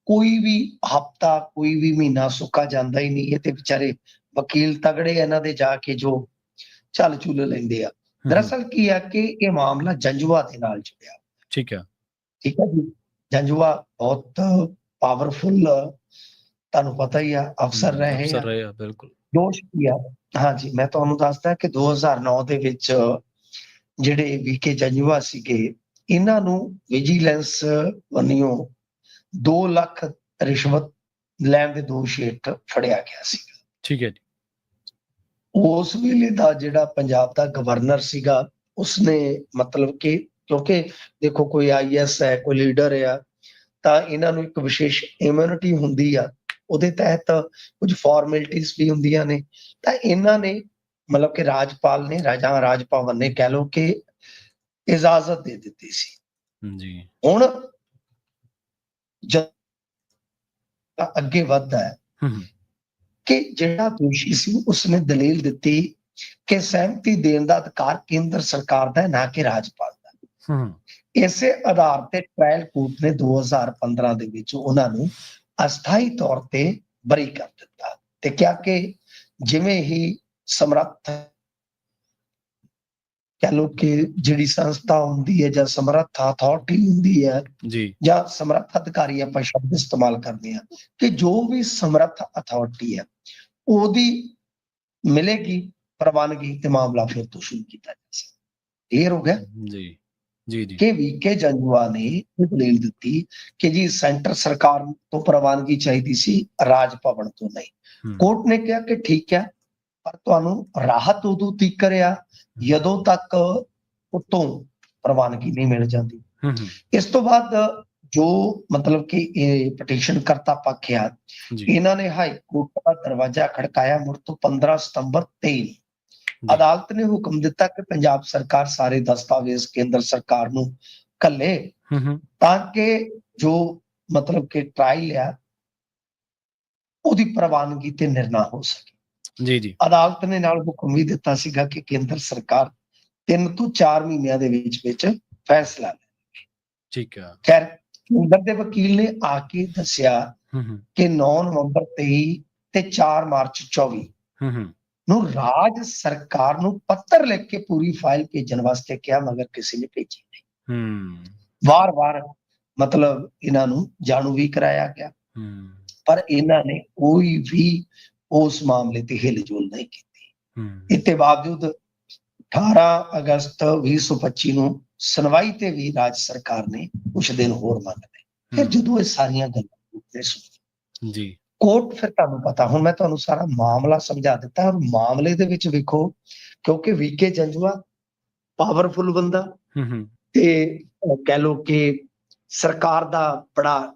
ਕੋਈ ਵੀ ਹਫਤਾ, ਕੋਈ ਵੀ ਮਹੀਨਾ ਸੁੱਕਾ ਜਾਂਦਾ ਹੀ ਨਹੀਂ। ਇਹ ਤੇ ਵਿਚਾਰੇ ਵਕੀਲ ਤਗੜੇ ਇਹਨਾਂ ਦੇ ਜਾ ਕੇ ਜੋ ਚੱਲ ਚੁੱਲ ਲੈਂਦੇ ਆ। ਦਰਅਸਲ ਕੀ ਆ ਕਿ ਇਹ ਮਾਮਲਾ ਜੰਜੂਆ ਦੇ ਨਾਲ ਜੁੜਿਆ। ਠੀਕ ਹੈ ਜੀ। ਜੰਜੂਆ ਬਹੁਤ ਪਾਵਰਫੁਲ, ਤੁਹਾਨੂੰ ਪਤਾ ਹੀ ਆ, ਅਫਸਰ ਰਹੇ ਆ। ਬਿਲਕੁਲ। ਦੋਸ਼ ਕੀ ਆ? ਹਾਂਜੀ, ਮੈਂ ਤੁਹਾਨੂੰ ਦੱਸਦਾ ਕਿ 2009 ਦੇ ਵਿੱਚ ਜਿਹੜੇ ਵੀਕੇ ਜੰਜੂਆ ਸੀਗੇ, ਇਹਨਾਂ ਨੂੰ ਵਿਜੀਲੈਂਸ ਵੱਲੋਂ 2 ਲੱਖ ਰਿਸ਼ਵਤ ਲੈਣ ਦੇ ਦੋਸ਼ ਹੇਠ ਫੜਿਆ ਗਿਆ ਸੀ। ਠੀਕ ਹੈ ਜੀ। ਉਸ ਵੇਲੇ ਦਾ ਜਿਹੜਾ ਪੰਜਾਬ ਦਾ ਗਵਰਨਰ ਸੀਗਾ, ਉਸਨੇ ਮਤਲਬ ਕਿ ਕਿਉਂਕਿ ਦੇਖੋ ਕੋਈ IAS ਹੈ, ਕੋਈ ਲੀਡਰ ਆ, ਤਾਂ ਇਹਨਾਂ ਨੂੰ ਇੱਕ ਵਿਸ਼ੇਸ਼ ਇਮਿਊਨਿਟੀ ਹੁੰਦੀ ਆ, ਉਹਦੇ ਤਹਿਤ ਕੁਝ ਫਾਰਮੈਲਿਟੀਜ਼ ਵੀ ਹੁੰਦੀਆਂ ਨੇ। ਤਾਂ ਇਹਨਾਂ ਨੇ ਮਤਲਬ ਕਿ ਰਾਜਪਾਲ ਨੇ, ਰਾਜ ਭਵਨ ਨੇ ਕਹਿ ਲਓ ਕਿ ਇਜਾਜ਼ਤ ਦੇ ਦਿੱਤੀ ਸੀ। ਜੀ। ਹੁਣ ਅੱਗੇ ਵੱਧਦਾ ਹੈ ਕਿ ਜਿਹੜਾ ਦੋਸ਼ੀ ਸੀ ਉਸਨੇ ਦਲੀਲ ਦਿੱਤੀ ਕਿ ਸਹਿਮਤੀ ਦੇਣ ਦਾ ਅਧਿਕਾਰ ਕੇਂਦਰ ਸਰਕਾਰ ਦਾ ਹੈ, ਨਾ ਕਿ ਰਾਜਪਾਲ ਦਾ। ਇਸੇ ਆਧਾਰ ਤੇ ਟ੍ਰਾਇਲ ਕੋਰਟ ਨੇ 2015 ਦੇ ਵਿੱਚ ਉਹਨਾਂ ਨੂੰ ਅਸਥਾਈ ਤੌਰ ਤੇ ਬਰੀ ਕਰ ਦਿੱਤਾ ਤੇ ਕਿਹਾ ਕਿ ਜਿਵੇਂ ਹੀ ਸਮਰੱਥ ਕਹਿ ਲਓ ਕਿ ਜਿਹੜੀ ਸੰਸਥਾ ਹੁੰਦੀ ਹੈ ਜਾਂ ਸਮਰੱਥ ਅਥਾਰਟੀ ਹੁੰਦੀ ਹੈ ਜੀ, ਜਾਂ ਸਮਰੱਥ ਅਧਿਕਾਰੀ, ਆਪਾਂ ਸ਼ਬਦ ਇਸਤੇਮਾਲ ਕਰਦੇ ਹਾਂ ਕਿ ਜੋ ਵੀ ਸਮਰੱਥ ਅਥਾਰਟੀ ਹੈ ਉਹਦੀ ਮਿਲੇਗੀ ਪ੍ਰਵਾਨਗੀ ਤੇ ਮਾਮਲਾ ਫਿਰ ਤੋਂ ਸ਼ੁਰੂ ਕੀਤਾ ਜਾ ਸਕਦਾ। ਕਲੀਅਰ ਹੋ ਗਿਆ ਜੀ ਕਿ ਵੀਕੇ ਜੰਜੂਆ ਨੇ ਇਹ ਦਲੀਲ ਦਿੱਤੀ ਕਿ ਜੀ ਸੈਂਟਰ ਸਰਕਾਰ ਤੋਂ ਪ੍ਰਵਾਨਗੀ ਚਾਹੀਦੀ ਸੀ, ਰਾਜ ਭਵਨ ਤੋਂ ਨਹੀਂ। ਕੋਰਟ ਨੇ ਕਿਹਾ ਕਿ ਠੀਕ ਹੈ, ਪਰ ਤੁਹਾਨੂੰ ਰਾਹਤ ਉਦੋਂ ਤੱਕ ਆ ਜਦੋਂ ਤੱਕ ਉਤੋਂ ਪ੍ਰਵਾਨਗੀ ਨਹੀਂ ਮਿਲ ਜਾਂਦੀ। ਇਸ ਤੋਂ ਬਾਅਦ ਜੋ ਮਤਲਬ ਕਿ ਇਹ ਪਟੀਸ਼ਨ ਕਰਤਾ ਪੱਖ ਆ, ਜੀ ਇਹਨਾਂ ਨੇ ਹਾਈ ਕੋਰਟ ਦਾ ਦਰਵਾਜ਼ਾ ਖੜਕਾਇਆ ਮੁੜ ਤੋਂ 15 ਸਤੰਬਰ 23 ਜੀ ਅਦਾਲਤ ਨੇ ਹੁਕਮ ਦਿੱਤਾ ਕਿ ਪੰਜਾਬ ਸਰਕਾਰ ਸਾਰੇ ਦਸਤਾਵੇਜ਼ ਕੇਂਦਰ ਸਰਕਾਰ ਨੂੰ ਘੱਲੇ ਹੂੰ ਤਾਂ ਕਿ ਜੋ ਮਤਲਬ ਕਿ ਟਰਾਇਲ ਆ ਉਹਦੀ ਪ੍ਰਵਾਨਗੀ ਤੇ ਨਿਰਣਾ ਹੋ ਸਕੇ। ਜੀ ਜੀ ਅਦਾਲਤ ਨੇ ਨਾਲ ਹੁਕਮ ਵੀ ਦਿੱਤਾ ਸੀਗਾ ਕਿ ਕੇਂਦਰ ਸਰਕਾਰ 3 ਤੋਂ 4 ਮਹੀਨਿਆਂ ਦੇ ਵਿੱਚ ਫੈਸਲਾ ਲੈ। ਠੀਕ ਆ ਖੈਰ ਕੇਂਦਰ ਦੇ ਵਕੀਲ ਨੇ ਆ ਕੇ ਦੱਸਿਆ ਹੂੰ ਕਿ 9 ਨਵੰਬਰ 23 ਤੇ 4 ਮਾਰਚ 24 ਹੂੰ ਨੂੰ ਰਾਜ ਸਰਕਾਰ ਨੂੰ ਪੱਤਰ ਲਿਖ ਕੇ ਪੂਰੀ ਫਾਈਲ ਭੇਜਣ ਵਾਸਤੇ ਕਿਹਾ, ਮਗਰ ਕਿਸੇ ਨੇ ਭੇਜੀ ਨਹੀਂ। ਹੂੰ ਵਾਰ-ਵਾਰ ਮਤਲਬ ਇਹਨਾਂ ਨੂੰ ਜਾਣੂ ਵੀ ਕਰਾਇਆ ਗਿਆ, ਹੂੰ ਪਰ ਇਹਨਾਂ ਨੇ ਕੋਈ ਵੀ ਉਸ ਮਾਮਲੇ ਤੇ ਹਿਲਜੁਲ ਨਹੀਂ ਕੀਤੀ। ਹੂੰ ਇਤੇ ਬਾਵਜੂਦ 18 ਅਗਸਤ 2025 ਨੂੰ ਸੁਣਵਾਈ ਤੇ ਵੀ ਰਾਜ ਸਰਕਾਰ ਨੇ ਕੁਝ ਦਿਨ ਹੋਰ ਮੰਗ ਲਏ। ਫਿਰ ਜਦੋਂ ਇਹ ਸਾਰੀਆਂ ਗੱਲਾਂ ਸੁਣੀ ਜੀ ਕੋਰਟ, ਫਿਰ ਤੁਹਾਨੂੰ ਪਤਾ, ਹੁਣ ਮੈਂ ਤੁਹਾਨੂੰ ਸਾਰਾ ਮਾਮਲਾ ਸਮਝਾ ਦਿੱਤਾ। ਔਰ ਮਾਮਲੇ ਦੇ ਵਿੱਚ ਵੇਖੋ, ਕਿਉਂਕਿ ਵੀਕੇ ਜੰਜੂਆ ਪਾਵਰਫੁਲ ਬੰਦਾ ਹੂੰ ਤੇ ਕਹਿ ਲੋ ਕਿ ਸਰਕਾਰ ਦਾ ਬੜਾ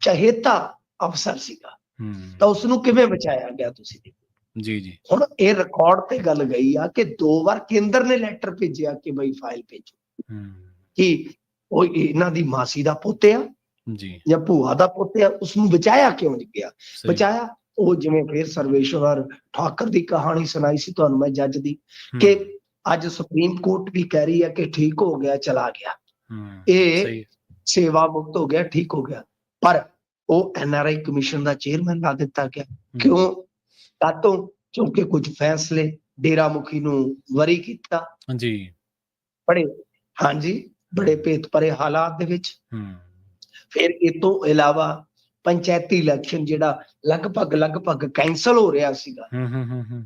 ਚਹੇਤਾ ਅਫਸਰ ਸੀਗਾ, ਹੂੰ ਤਾਂ ਉਸ ਨੂੰ ਕਿਵੇਂ ਬਚਾਇਆ ਗਿਆ ਤੁਸੀਂ ਦੇਖੋ। ਜੀ ਜੀ ਹੁਣ ਇਹ ਰਿਕਾਰਡ ਤੇ ਗੱਲ ਗਈ ਆ ਕਿ 2 ਵਾਰ ਕੇਂਦਰ ਨੇ ਲੈਟਰ ਭੇਜਿਆ ਕਿ ਬਈ ਫਾਈਲ ਭੇਜੋ, ਹੂੰ ਕਿ ਉਹ ਇਹਨਾਂ ਦੀ ਮਾਸੀ ਦਾ ਪੁੱਤ ਆ ਜੀ ਜਾਂ ਭੂਆ ਦਾ ਪੁੱਤ ਆ, ਉਸ ਨੂੰ ਬਚਾਇਆ ਕਿਉਂ ਨਹੀਂ ਗਿਆ? ਸਹੀ ਬਚਾਇਆ ਉਹ ਜਿਵੇਂ ਫਿਰ ਸਰਵੇਸ਼ਵਰ ਠਾਕਰ ਦੀ ਕਹਾਣੀ ਸੁਣਾਈ ਸੀ ਤੁਹਾਨੂੰ ਮੈਂ ਜੱਜ ਦੀ, ਕਿ ਅੱਜ ਸੁਪਰੀਮ ਕੋਰਟ ਵੀ ਕਹਿ ਰਹੀ ਹੈ ਕਿ ਠੀਕ ਹੋ ਗਿਆ, ਚਲਾ ਗਿਆ, ਇਹ ਸਹੀ ਸੇਵਾ ਮੁਕਤ ਹੋ ਗਿਆ, ਠੀਕ ਹੋ ਗਿਆ, ਪਰ ਉਹ ਐਨਆਰਆਈ ਕਮਿਸ਼ਨ ਦਾ ਚੇਅਰਮੈਨ ਲਾ ਦਿੱਤਾ ਗਿਆ। ਕਿਉਂ? ਕਾਤੋਂ? ਕਿਉਂਕਿ ਕੁਝ ਫੈਸਲੇ ਡੇਰਾ ਮੁਖੀ ਨੂੰ ਵਰੀ ਕੀਤਾ ਜੀ ਬੜੇ, ਹਾਂਜੀ, ਬੜੇ ਭੇਤ ਭਰੇ ਹਾਲਾਤ ਦੇ ਵਿੱਚ। ਫਿਰ ਇਹ ਤੋਂ ਇਲਾਵਾ ਪੰਚਾਇਤੀ ਇਲੈਕਸ਼ਨ ਜਿਹੜਾ ਲਗਭਗ ਕੈਂਸਲ ਹੋ ਰਿਹਾ ਸੀਗਾ,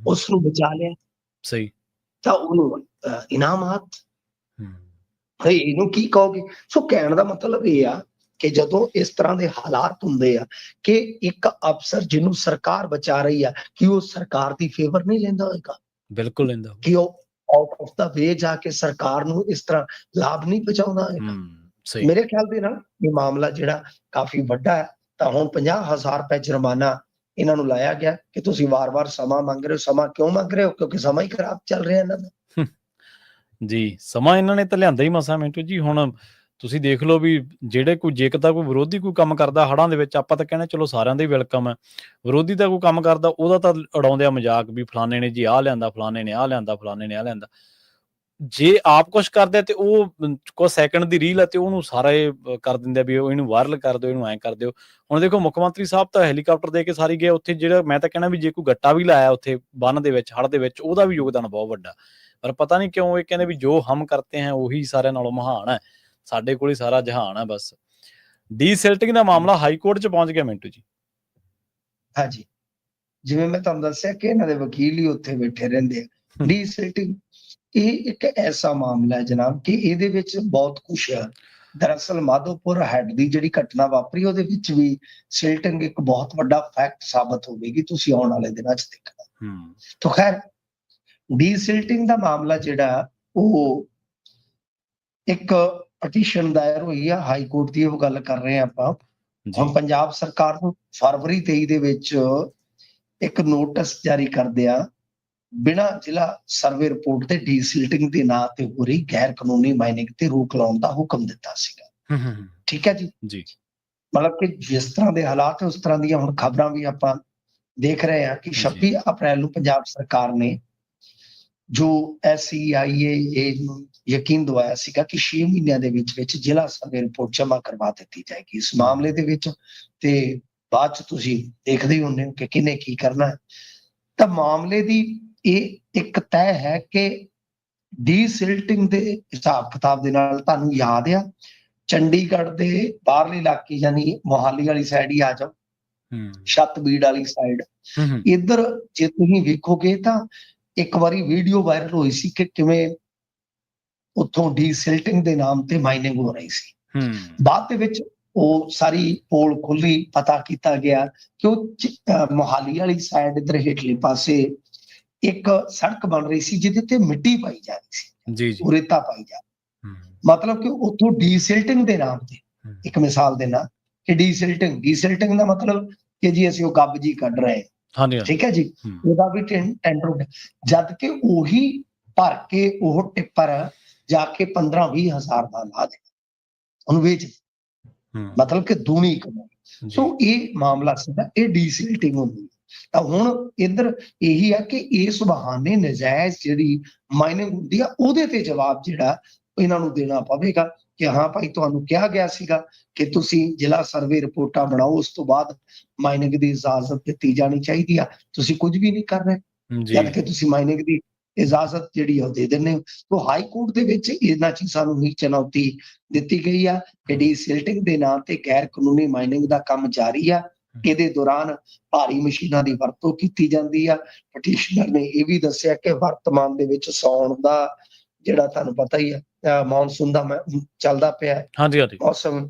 ਉਸ ਨੂੰ ਬਚਾ ਲਿਆ। ਸਹੀ। ਤਾਂ ਉਹਨੂੰ ਇਨਾਮਾਤ, ਭਈ ਇਹਨੂੰ ਕੀ ਕਹੋਗੇ? ਸੋ ਕਹਿਣ ਦਾ ਮਤਲਬ ਇਹ ਆ ਕਿ ਜਦੋਂ ਇਸ ਤਰ੍ਹਾਂ ਦੇ ਹਾਲਾਤ ਹੁੰਦੇ ਆ ਕਿ ਇੱਕ ਅਫਸਰ ਜਿਹਨੂੰ ਸਰਕਾਰ ਬਚਾ ਰਹੀ ਆ, ਕਿ ਉਹ ਸਰਕਾਰ ਦੀ ਫੇਵਰ ਨਹੀਂ ਲੈਂਦਾ ਹੋਏਗਾ? ਬਿਲਕੁਲ ਲੈਂਦਾ, ਕਿ ਉਹ ਆਊਟ ਆਫ ਦਾ ਵੇ ਜਾ ਕੇ ਸਰਕਾਰ ਨੂੰ ਇਸ ਤਰ੍ਹਾਂ ਲਾਭ ਨਹੀਂ ਪਹੁੰਚਾਉਂਦਾ ਹੋਏਗਾ? ਸਹੀ। ਮੇਰੇ ਖਿਆਲ ਦੇ ਨਾਲ ਇਹ ਮਾਮਲਾ ਜਿਹੜਾ ਕਾਫੀ ਵੱਡਾ ਹੈ। ਤਾਂ ਹੁਣ 50,000 ਰੁਪਏ ਜੁਰਮਾਨਾ ਇਹਨਾਂ ਨੂੰ ਲਾਇਆ ਗਿਆ ਕਿ ਤੁਸੀਂ ਵਾਰ-ਵਾਰ ਸਮਾਂ ਮੰਗ ਰਹੇ ਹੋ। ਸਮਾਂ ਕਿਉਂ ਮੰਗ ਰਹੇ ਹੋ? ਕਿਉਂਕਿ ਸਮਾਂ ਹੀ ਖਰਾਬ ਚੱਲ ਰਿਹਾ ਇਹਨਾਂ ਦਾ। ਜੀ, ਸਮਾਂ ਇਹਨਾਂ ਨੇ ਤਾਂ ਲਿਆਂਦਾ ਹੀ ਮਸਾਂ ਮਿੰਟੂ ਜੀ। ਹੁਣ ਤੁਸੀਂ ਦੇਖ ਲਓ ਵੀ ਜਿਹੜੇ ਕੋਈ ਜੇਕਰ ਤਾਂ ਕੋਈ ਵਿਰੋਧੀ ਕੋਈ ਕੰਮ ਕਰਦਾ ਹੜ੍ਹਾਂ ਦੇ ਵਿੱਚ, ਆਪਾਂ ਤਾਂ ਕਹਿੰਦੇ ਚਲੋ ਸਾਰਿਆਂ ਦਾ ਹੀ ਵੈਲਕਮ ਹੈ। ਵਿਰੋਧੀ ਦਾ ਕੋਈ ਕੰਮ ਕਰਦਾ ਉਹਦਾ ਤਾਂ ਉਡਾਉਂਦੇ ਆ ਮਜ਼ਾਕ ਵੀ ਫਲਾਣੇ ਨੇ ਜੀ ਆਹ ਲਿਆਂਦਾ, ਫਲਾਣੇ ਨੇ ਆਹ ਲਿਆਂਦਾ, ਫਲਾਣੇ ਨੇ ਆਹ ਲਿਆਂਦਾ। ਜੇ ਆਪ ਕੁਛ ਕਰਦੇ ਤੇ ਉਹ ਕੁਛ ਸੈਕਿੰਡ ਦੀ ਰੀਲ ਹੈ ਤੇ ਉਹਨੂੰ ਸਾਰਾ ਕਰ ਦਿੰਦੇ ਆ ਵੀ ਇਹਨੂੰ ਵਾਇਰਲ ਕਰ ਦਿਓ, ਇਹਨੂੰ ਐਂ ਕਰ ਦਿਓ। ਹੁਣ ਦੇਖੋ ਮੁੱਖ ਮੰਤਰੀ ਸਾਹਿਬ ਤਾਂ ਹੈਲੀਕਾਪਟਰ ਦੇ ਕੇ ਸਾਰੀ ਗਏ ਉੱਥੇ। ਜਿਹੜਾ ਮੈਂ ਤਾਂ ਕਹਿਣਾ ਵੀ ਜੇ ਕੋਈ ਗੱਟਾ ਵੀ ਲਾਇਆ ਉੱਥੇ ਬੰਨ ਦੇ ਵਿੱਚ, ਹੜ੍ਹ ਦੇ ਵਿੱਚ, ਉਹਦਾ ਵੀ ਯੋਗਦਾਨ ਬਹੁਤ ਵੱਡਾ। ਪਰ ਪਤਾ ਨਹੀਂ ਕਿਉਂ ਇਹ ਕਹਿੰਦੇ ਵੀ ਜੋ ਹਮ ਕਰਤੇ ਹੈ ਉਹੀ ਸਾਰਿਆਂ ਨਾਲੋਂ ਮਹਾਨ ਹੈ, ਸਾਡੇ ਕੋਲ ਹੀ ਸਾਰਾ ਜਹਾਨ ਹੈ। ਬਸ ਡੀਸਿਲਟਿੰਗ ਦਾ ਮਾਮਲਾ ਹਾਈ ਕੋਰਟ 'ਚ ਪਹੁੰਚ ਗਿਆ ਮਿੰਟੂ ਜੀ। ਹਾਂਜੀ, ਜਿਵੇਂ ਮੈਂ ਤੁਹਾਨੂੰ ਦੱਸਿਆ ਕਿ ਇਹਨਾਂ ਦੇ ਵਕੀਲ ਹੀ ਉੱਥੇ ਬੈਠੇ ਰਹਿੰਦੇ ਆ। ਡੀਸਿਲਟਿੰਗ ਇਹ ਇੱਕ ਐਸਾ ਮਾਮਲਾ ਹੈ ਜਨਾਬ ਕਿ ਇਹਦੇ ਵਿੱਚ ਬਹੁਤ ਕੁਛ ਹੈ। ਦਰਅਸਲ ਮਾਧੋਪੁਰ ਹੈਡ ਦੀ ਜਿਹੜੀ ਘਟਨਾ ਵਾਪਰੀ ਉਹਦੇ ਵਿੱਚ ਵੀ ਸਿਲਟਿੰਗ ਇੱਕ ਬਹੁਤ ਵੱਡਾ ਫੈਕਟ ਸਾਬਤ ਹੋਵੇਗੀ, ਤੁਸੀਂ ਆਉਣ ਵਾਲੇ ਦਿਨਾਂ 'ਚ ਦੇਖਣਾ। ਤਾਂ ਖੈਰ ਡੀਸਿਲਟਿੰਗ ਦਾ ਮਾਮਲਾ ਜਿਹੜਾ ਉਹ ਇੱਕ ਪਟੀਸ਼ਨ ਦਾਇਰ ਹੋਈ ਆ ਹਾਈ ਕੋਰਟ ਦੀ, ਉਹ ਗੱਲ ਕਰ ਰਹੇ ਆ ਆਪਾਂ। ਹੁਣ ਪੰਜਾਬ ਸਰਕਾਰ ਨੂੰ ਫਰਵਰੀ 23 ਦੇ ਵਿੱਚ ਇੱਕ ਨੋਟਿਸ ਜਾਰੀ ਕਰਦਿਆਂ ਬਿਨਾਂ ਜ਼ਿਲ੍ਹਾ ਸਰਵੇ ਰਿਪੋਰਟ ਤੇ ਡੀਸਿਲਟਿੰਗ ਦੇ ਨਾਂ ਤੇ ਹੋ ਰਹੀ ਗੈਰ ਕਾਨੂੰਨੀ ਮਾਈਨਿੰਗ ਤੇ ਰੋਕ ਲਾਉਣ ਦਾ ਹੁਕਮ ਦਿੱਤਾ ਸੀਗਾ। ਠੀਕ ਹੈ ਜੀ। ਮਤਲਬ ਕਿ ਜਿਸ ਤਰ੍ਹਾਂ ਦੇ ਹਾਲਾਤ ਉਸ ਤਰ੍ਹਾਂ ਦੀਆਂ ਹੁਣ ਖਬਰਾਂ ਵੀ ਆਪਾਂ ਦੇਖ ਰਹੇ ਹਾਂ ਕਿ 26 ਅਪ੍ਰੈਲ ਨੂੰ ਪੰਜਾਬ ਸਰਕਾਰ ਨੇ ਜੋ SCIA ਨੂੰ ਯਕੀਨ ਦਵਾਇਆ ਸੀਗਾ ਕਿ 6 ਮਹੀਨਿਆਂ ਦੇ ਵਿੱਚ ਜ਼ਿਲ੍ਹਾ ਸਰਵੇ ਰਿਪੋਰਟ ਜਮ੍ਹਾਂ ਕਰਵਾ ਦਿੱਤੀ ਜਾਏਗੀ ਇਸ ਮਾਮਲੇ ਦੇ ਵਿੱਚ। ਤੇ ਬਾਅਦ ਚ ਤੁਸੀਂ ਦੇਖਦੇ ਹੀ ਹੁੰਦੇ ਹੋ ਕਿ ਕਿਹਨੇ ਕੀ ਕਰਨਾ ਹੈ। ਤਾਂ ਮਾਮਲੇ ਦੀ ਇਹ ਇੱਕ ਤੈਅ ਹੈ ਕਿ ਡੀਸਿਲਟਿੰਗ ਦੇ ਹਿਸਾਬ ਕਿਤਾਬ ਦੇ ਨਾਲ ਤੁਹਾਨੂੰ ਯਾਦ ਆ ਚੰਡੀਗੜ੍ਹ ਦੇ ਬਾਹਰਲੇ ਇਲਾਕੇ ਯਾਨੀ ਮੋਹਾਲੀ ਵਾਲੀ ਸਾਈਡ ਹੀ ਆ ਜਾਓ, ਛੱਤਬੀੜ ਵਾਲੀ ਸਾਈਡ, ਇੱਧਰ ਜੇ ਤੁਸੀਂ ਵੇਖੋਗੇ ਤਾਂ ਇੱਕ ਵਾਰੀ ਵੀਡੀਓ ਵਾਇਰਲ ਹੋਈ ਸੀ ਕਿ ਕਿਵੇਂ ਉੱਥੋਂ ਡੀਸਿਲਟਿੰਗ ਦੇ ਨਾਮ ਤੇ ਮਾਈਨਿੰਗ ਹੋ ਰਹੀ ਸੀ। ਬਾਅਦ ਦੇ ਵਿੱਚ ਉਹ ਸਾਰੀ ਪੋਲ ਖੁੱਲੀ, ਪਤਾ ਕੀਤਾ ਗਿਆ ਕਿ ਉਹ ਮੋਹਾਲੀ ਵਾਲੀ ਸਾਈਡ ਇੱਧਰ ਹੇਠਲੇ ਪਾਸੇ ਇੱਕ ਸੜਕ ਬਣ ਰਹੀ ਸੀ ਜਿਹਦੇ ਤੇ ਮਿੱਟੀ ਪਾਈ ਜਾ ਰਹੀ ਸੀ, ਰੇਤਾ ਪਾਈ ਜਾ ਰਹੀ। ਮਤਲਬ ਕਿ ਉੱਥੋਂ ਡੀਸਿਲਟਿੰਗ ਦੇ ਨਾਮ ਤੇ ਇੱਕ ਮਿਸਾਲ ਦੇਣਾ ਕਿ ਡੀਸਿਲਟਿੰਗ ਦਾ ਮਤਲਬ ਕਿ ਜੀ ਅਸੀਂ ਉਹ ਗੱਬ ਜੀ ਕੱਢ ਰਹੇ ਹਾਂਜੀ ਠੀਕ ਹੈ ਜੀ, ਉਹਦਾ ਵੀ ਟੈਂਡਰ ਹੋ ਗਿਆ, ਜਦ ਕਿ ਉਹੀ ਭਰ ਕੇ ਉਹ ਟਿੱਪਰ ਜਾ ਕੇ 15-20 ਹਜ਼ਾਰ ਦਾ ਲਾ ਦੇ ਉਹਨੂੰ ਵੇਚ, ਮਤਲਬ ਕਿ ਦੂਣੀ ਕਮਾਈ। ਸੋ ਇਹ ਮਾਮਲਾ ਸੀਗਾ, ਇਹ ਡੀਸਿਲਟਿੰਗ ਹੁੰਦੀ। ਤਾਂ ਹੁਣ ਇੱਧਰ ਇਹੀ ਆ ਕਿ ਇਸ ਬਹਾਨੇ ਨਜਾਇਜ਼ ਜਿਹੜੀ ਮਾਈਨਿੰਗ ਹੁੰਦੀ ਆ ਉਹਦੇ ਤੇ ਜਵਾਬ ਜਿਹੜਾ ਇਹਨਾਂ ਨੂੰ ਦੇਣਾ ਪਵੇਗਾ ਕਿ ਹਾਂ ਭਾਈ ਤੁਹਾਨੂੰ ਕਿਹਾ ਗਿਆ ਸੀਗਾ ਕਿ ਤੁਸੀਂ ਜ਼ਿਲ੍ਹਾ ਸਰਵੇ ਰਿਪੋਰਟਾਂ ਬਣਾਓ, ਉਸ ਤੋਂ ਬਾਅਦ ਮਾਈਨਿੰਗ ਦੀ ਇਜਾਜ਼ਤ ਦਿੱਤੀ ਜਾਣੀ ਚਾਹੀਦੀ ਆ, ਤੁਸੀਂ ਕੁਝ ਵੀ ਨਹੀਂ ਕਰ ਰਹੇ ਜਦ ਕਿ ਤੁਸੀਂ ਮਾਈਨਿੰਗ ਦੀ ਇਜਾਜ਼ਤ ਜਿਹੜੀ ਉਹ ਦੇ ਦਿੰਦੇ ਹੋ। ਸੋ ਹਾਈ ਕੋਰਟ ਦੇ ਵਿੱਚ ਇਹਨਾਂ ਚੀਜ਼ਾਂ ਨੂੰ ਹੀ ਚੁਣੌਤੀ ਦਿੱਤੀ ਗਈ ਆ ਕਿ ਡੀਸਿਲਟਿੰਗ ਦੇ ਨਾਂ ਤੇ ਗੈਰ ਕਾਨੂੰਨੀ ਮਾਈਨਿੰਗ ਦਾ ਕੰਮ ਜਾਰੀ ਆ, ਇਹਦੇ ਦੌਰਾਨ ਭਾਰੀ ਮਸ਼ੀਨਾਂ ਦੀ ਵਰਤੋਂ ਕੀਤੀ ਜਾਂਦੀ ਆ। ਪਟੀਸ਼ਨਰ ਨੇ ਇਹ ਵੀ ਦੱਸਿਆ ਕਿ ਵਰਤਮਾਨ ਦੇ ਵਿੱਚ ਸਾਉਣ ਦਾ ਜਿਹੜਾ ਤੁਹਾਨੂੰ ਪਤਾ ਹੀ ਆ ਮੌਨਸੂਨ ਦਾ ਚੱਲਦਾ ਪਿਆ, ਮੌਸਮ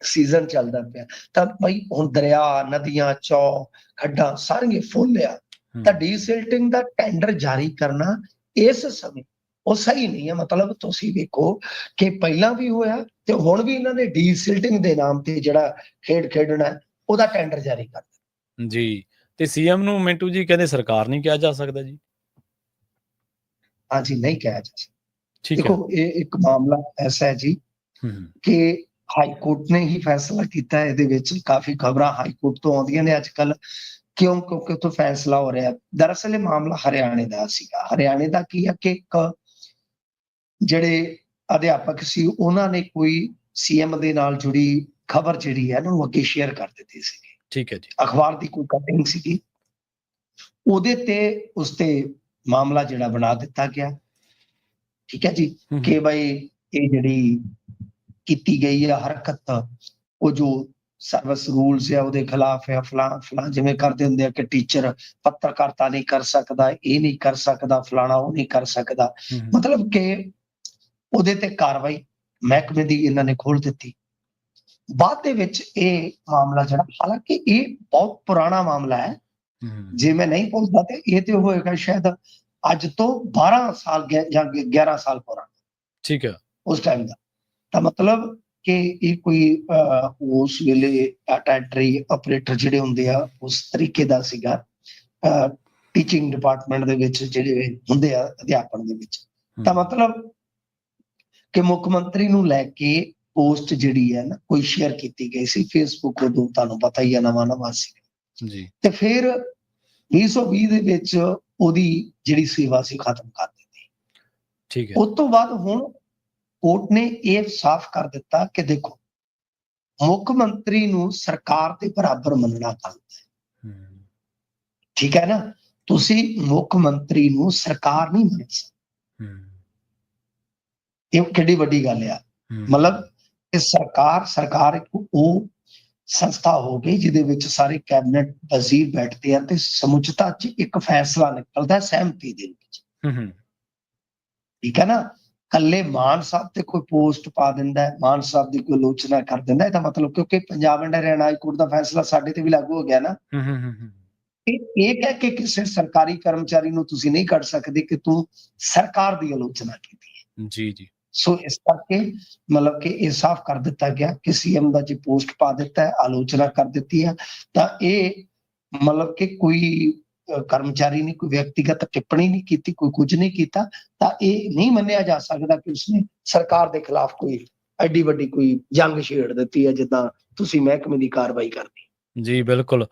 ਸੀਜ਼ਨ ਚੱਲਦਾ ਪਿਆ, ਤਾਂ ਬਈ ਹੁਣ ਦਰਿਆ, ਨਦੀਆਂ, ਚੌ, ਖੱਡਾਂ ਸਾਰੀਆਂ ਫੁੱਲ ਆ, ਤਾਂ ਡੀਸਿਲਟਿੰਗ ਦਾ ਟੈਂਡਰ ਜਾਰੀ ਕਰਨਾ ਇਸ ਸਮੇਂ ਉਹ ਸਹੀ ਨਹੀਂ ਹੈ। ਮਤਲਬ ਤੁਸੀਂ ਵੇਖੋ ਕਿ ਪਹਿਲਾਂ ਵੀ ਹੋਇਆ ਤੇ ਹੁਣ ਵੀ ਇਹਨਾਂ ਨੇ ਡੀਸਿਲਟਿੰਗ ਦੇ ਨਾਮ ਤੇ ਜਿਹੜਾ ਖੇਡਣਾ ਉਹਦਾ ਟੈਂਡਰ ਜਾਰੀ ਕਰ ਦਿੱਤਾ ਜੀ। ਤੇ ਸੀਐਮ ਨੂੰ ਮਿੰਟੂ ਜੀ ਕਹਿੰਦੇ ਸਰਕਾਰ ਨਹੀਂ ਕਿਹਾ ਜਾ ਸਕਦਾ ਜੀ? ਹਾਂਜੀ, ਨਹੀਂ ਕਿਹਾ ਜਾ ਸਕਦਾ। ਦੇਖੋ ਇਹ ਇੱਕ ਮਾਮਲਾ ਐਸਾ ਹੈ ਜੀ ਕਿ ਹਾਈ ਕੋਰਟ ਨੇ ਹੀ ਫੈਸਲਾ ਕੀਤਾ। ਇਹਦੇ ਵਿੱਚ ਕਾਫੀ ਖਬਰਾਂ ਹਾਈ ਕੋਰਟ ਤੋਂ ਆਉਂਦੀਆਂ ਨੇ ਅੱਜ ਕੱਲ, ਕਿਉਂਕਿ ਉੱਥੋਂ ਫੈਸਲਾ ਹੋ ਰਿਹਾ। ਦਰਅਸਲ ਇਹ ਮਾਮਲਾ ਹਰਿਆਣੇ ਦਾ ਸੀਗਾ। ਹਰਿਆਣੇ ਦਾ ਕੀ ਹੈ ਕਿ ਇੱਕ ਜਿਹੜੇ ਅਧਿਆਪਕ ਸੀ ਉਹਨਾਂ ਨੇ ਕੋਈ ਸੀਐਮ ਦੇ ਨਾਲ ਜੁੜੀ ਖਬਰ ਜਿਹੜੀ ਹੈ ਨਾ ਉਹ ਅੱਗੇ ਸ਼ੇਅਰ ਕਰ ਦਿੱਤੀ ਸੀ, ਠੀਕ ਹੈ ਜੀ, ਅਖਬਾਰ ਦੀ ਕੋਈ ਕਟਿੰਗ ਸੀਗੀ, ਉਹਦੇ ਤੇ ਉਸ ਤੇ ਮਾਮਲਾ ਜਿਹੜਾ ਬਣਾ ਦਿੱਤਾ ਗਿਆ, ਠੀਕ ਹੈ ਜੀ, ਕਿ ਬਈ ਇਹ ਜਿਹੜੀ ਕੀਤੀ ਗਈ ਹੈ ਹਰਕਤ ਉਹ ਜੋ ਸਰਵਿਸ ਰੂਲਸ ਹੈ ਉਹਦੇ ਖਿਲਾਫ ਹੈ, ਫਲਾਂ ਜਿਵੇਂ ਕਰਦੇ ਹੁੰਦੇ ਆ ਕਿ ਟੀਚਰ ਪੱਤਰਕਾਰਤਾ ਨਹੀਂ ਕਰ ਸਕਦਾ, ਇਹ ਨਹੀਂ ਕਰ ਸਕਦਾ, ਫਲਾਣਾ ਉਹ ਨਹੀਂ ਕਰ ਸਕਦਾ, ਮਤਲਬ ਕਿ ਉਹਦੇ ਤੇ ਕਾਰਵਾਈ ਮਹਿਕਮੇ ਦੀ ਇਹਨਾਂ ਨੇ ਖੋਲ ਦਿੱਤੀ। ਬਾਅਦ ਦੇ ਵਿੱਚ ਇਹ ਮਾਮਲਾ ਜਿਹੜਾ, ਹਾਲਾਂਕਿ ਇਹ ਬਹੁਤ ਪੁਰਾਣਾ ਮਾਮਲਾ ਹੈ, ਜੇ ਮੈਂ ਨਹੀਂ ਭੁੱਲਦਾ ਤੇ ਇਹ ਤੇ ਹੋਏਗਾ ਸ਼ਾਇਦ ਅੱਜ ਤੋਂ 12 ਸਾਲ ਜਾਂ 11 ਸਾਲ ਪੁਰਾਣਾ, ਠੀਕ ਹੈ, ਉਸ ਟਾਈਮ ਦਾ। ਤਾਂ ਮਤਲਬ ਕਿ ਇਹ ਕੋਈ ਉਸ ਵੇਲੇ ਡਾਟਾ ਐਂਟਰੀ ਆਪਰੇਟਰ ਜਿਹੜੇ ਹੁੰਦੇ ਆ ਉਸ ਤਰੀਕੇ ਦਾ ਸੀਗਾ ਟੀਚਿੰਗ ਡਿਪਾਰਟਮੈਂਟ ਦੇ ਵਿੱਚ ਜਿਹੜੇ ਹੁੰਦੇ ਆ ਅਧਿਆਪਨ ਦੇ ਵਿੱਚ। ਤਾਂ ਮਤਲਬ ਕਿ ਮੁੱਖ ਮੰਤਰੀ ਨੂੰ ਲੈ ਕੇ ਪੋਸਟ ਜਿਹੜੀ ਹੈ ਨਾ ਕੋਈ ਸ਼ੇਅਰ ਕੀਤੀ ਗਈ ਸੀ ਫੇਸਬੁੱਕ, ਉਦੋਂ ਤੁਹਾਨੂੰ ਪਤਾ ਹੀ ਹੈ ਨਵਾਂ ਸੀ ਜੀ, ਤੇ ਫਿਰ 2020 ਦੇ ਵਿੱਚ ਉਹਦੀ ਜਿਹੜੀ ਸੇਵਾ ਸੀ ਖਤਮ ਕਰ ਦਿੱਤੀ, ਠੀਕ ਹੈ। ਉਸ ਤੋਂ ਬਾਅਦ ਹੁਣ ਕੋਰਟ ਨੇ ਇਹ ਸਾਫ਼ ਕਰ ਦਿੱਤਾ ਕਿ ਦੇਖੋ ਮੁੱਖ ਮੰਤਰੀ ਨੂੰ ਸਰਕਾਰ ਦੇ ਬਰਾਬਰ ਮੰਨਣਾ ਗਲਤ ਹੈ, ਠੀਕ ਹੈ ਨਾ, ਤੁਸੀਂ ਮੁੱਖ ਮੰਤਰੀ ਨੂੰ ਸਰਕਾਰ ਨਹੀਂ ਮੰਨ ਸਕਦੇ। ਇਹ ਕਿੱਡੀ ਵੱਡੀ ਗੱਲ ਆ, ਮਤਲਬ ਕਿ ਸਰਕਾਰ ਇੱਕ ਉਹ ਸੰਸਥਾ ਹੋ ਗਈ ਜਿਹਦੇ ਵਿੱਚ ਸਾਰੇ ਕੈਬਨਿਟ ਵਜ਼ੀਰ ਬੈਠਦੇ ਆ ਤੇ ਸਮੁੱਚਤਾ ਚ ਇੱਕ ਫੈਸਲਾ ਨਿਕਲਦਾ ਸਹਿਮਤੀ ਦੇ ਵਿੱਚ, ਠੀਕ ਹੈ ਨਾ। ਕੱਲੇ ਮਾਨ ਸਾਹਿਬ ਤੇ ਕੋਈ ਪੋਸਟ ਪਾ ਦਿੰਦਾ ਹੈ, ਮਾਨ ਸਾਹਿਬ ਦੀ ਕੋਈ ਆਲੋਚਨਾ ਕਰ ਦਿੰਦਾ, ਇਹਦਾ ਮਤਲਬ ਕਿਉਂਕਿ Punjab and Haryana high court ਦਾ ਫੈਸਲਾ ਸਾਡੇ ਤੇ ਵੀ ਲਾਗੂ ਹੋ ਗਿਆ ਨਾ, ਇਹ ਕਹਿ ਕੇ ਕਿਸੇ ਸਰਕਾਰੀ ਕਰਮਚਾਰੀ ਨੂੰ ਤੁਸੀਂ ਨਹੀਂ ਕੱਢ ਸਕਦੇ ਕਿ ਤੂੰ ਸਰਕਾਰ ਦੀ ਆਲੋਚਨਾ ਕੀਤੀ ਹੈ। ਜੀ ਜੀ। ਸੋ ਇਸ ਕਰਕੇ ਮਤਲਬ ਕਿ ਇਹ ਸਾਫ਼ ਕਰ ਦਿੱਤਾ ਗਿਆ ਕਿ ਸੀਐਮ ਦਾ ਜੇ ਪੋਸਟ ਪਾ ਦਿੱਤਾ ਹੈ, ਆਲੋਚਨਾ ਕਰ ਦਿੱਤੀ ਹੈ, ਤਾਂ ਇਹ ਮਤਲਬ ਕਿ ਕੋਈ ਕਰਮਚਾਰੀ ਨੇ ਕੋਈ ਵਿਅਕਤੀਗਤ ਟਿੱਪਣੀ ਨਹੀਂ ਕੀਤੀ, ਕੋਈ ਕੁਝ ਨਹੀਂ ਕੀਤਾ, ਤਾਂ ਇਹ ਨਹੀਂ ਮੰਨਿਆ ਜਾ ਸਕਦਾ ਕਿ ਉਸਨੇ ਸਰਕਾਰ ਦੇ ਖਿਲਾਫ ਕੋਈ ਐਡੀ ਵੱਡੀ ਕੋਈ ਜੰਗ ਛੇੜ ਦਿੱਤੀ ਹੈ ਜਿੱਦਾਂ ਤੁਸੀਂ ਮਹਿਕਮੇ ਦੀ ਕਾਰਵਾਈ ਕਰਨੀ। ਜੀ ਬਿਲਕੁਲ,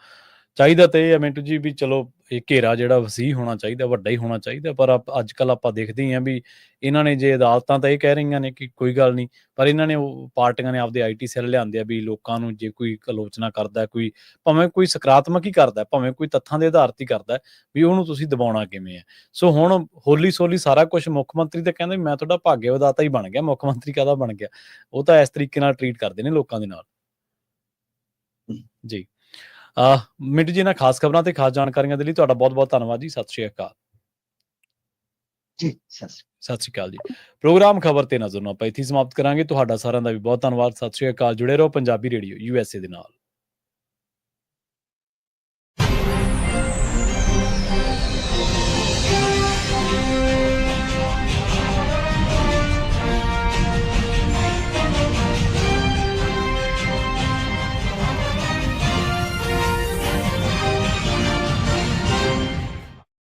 ਚਾਹੀਦਾ ਤਾਂ ਇਹ ਹੈ ਮਿੰਟੂ ਜੀ ਵੀ ਚਲੋ ਇਹ ਘੇਰਾ ਜਿਹੜਾ ਵਸੀਹ ਹੋਣਾ ਚਾਹੀਦਾ, ਵੱਡਾ ਹੀ ਹੋਣਾ ਚਾਹੀਦਾ, ਪਰ ਅੱਜ ਕੱਲ੍ਹ ਆਪਾਂ ਦੇਖਦੇ ਹੀ ਹਾਂ ਵੀ ਇਹਨਾਂ ਨੇ ਜੇ ਅਦਾਲਤਾਂ ਤਾਂ ਇਹ ਕਹਿ ਰਹੀਆਂ ਨੇ ਕਿ ਕੋਈ ਗੱਲ ਨਹੀਂ, ਪਰ ਇਹਨਾਂ ਨੇ ਉਹ ਪਾਰਟੀਆਂ ਨੇ ਆਪਦੇ IT ਸੈੱਲ ਲਿਆਂਦੇ ਆ ਵੀ ਲੋਕਾਂ ਨੂੰ ਜੇ ਕੋਈ ਆਲੋਚਨਾ ਕਰਦਾ, ਕੋਈ ਭਾਵੇਂ ਕੋਈ ਸਕਾਰਾਤਮਕ ਹੀ ਕਰਦਾ, ਭਾਵੇਂ ਕੋਈ ਤੱਥਾਂ ਦੇ ਆਧਾਰ 'ਤੇ ਹੀ ਕਰਦਾ, ਵੀ ਉਹਨੂੰ ਤੁਸੀਂ ਦਬਾਉਣਾ ਕਿਵੇਂ ਹੈ। ਸੋ ਹੁਣ ਹੌਲੀ ਸੌਲੀ ਸਾਰਾ ਕੁਛ ਮੁੱਖ ਮੰਤਰੀ ਤਾਂ ਕਹਿੰਦੇ ਮੈਂ ਤੁਹਾਡਾ ਭਾਗਯ ਵਿਧਾਤਾ ਹੀ ਬਣ ਗਿਆ, ਮੁੱਖ ਮੰਤਰੀ ਕਾਹਦਾ ਬਣ ਗਿਆ, ਉਹ ਤਾਂ ਇਸ ਤਰੀਕੇ ਨਾਲ ਟਰੀਟ ਕਰਦੇ ਨੇ ਲੋਕਾਂ ਦੇ ਨਾਲ। ਜੀ ਮਿੰਟੂ ਜੀ, ਇਹਨਾਂ ਖਾਸ ਖਬਰਾਂ ਤੇ ਖਾਸ ਜਾਣਕਾਰੀਆਂ ਦੇ ਲਈ ਤੁਹਾਡਾ ਬਹੁਤ ਬਹੁਤ ਧੰਨਵਾਦ ਜੀ। ਸਤਿ ਸ਼੍ਰੀ ਅਕਾਲ ਜੀ। ਸਤਿ ਸ਼੍ਰੀ ਅਕਾਲ ਜੀ। ਪ੍ਰੋਗਰਾਮ ਖਬਰ ਤੇ ਨਜ਼ਰ ਨੂੰ ਆਪਾਂ ਇੱਥੇ ਸਮਾਪਤ ਕਰਾਂਗੇ। ਤੁਹਾਡਾ ਸਾਰਿਆਂ ਦਾ ਵੀ ਬਹੁਤ ਧੰਨਵਾਦ। ਸਤਿ ਸ਼੍ਰੀ ਅਕਾਲ। ਜੁੜੇ ਰਹੋ ਪੰਜਾਬੀ ਰੇਡੀਓ USA ਦੇ ਨਾਲ।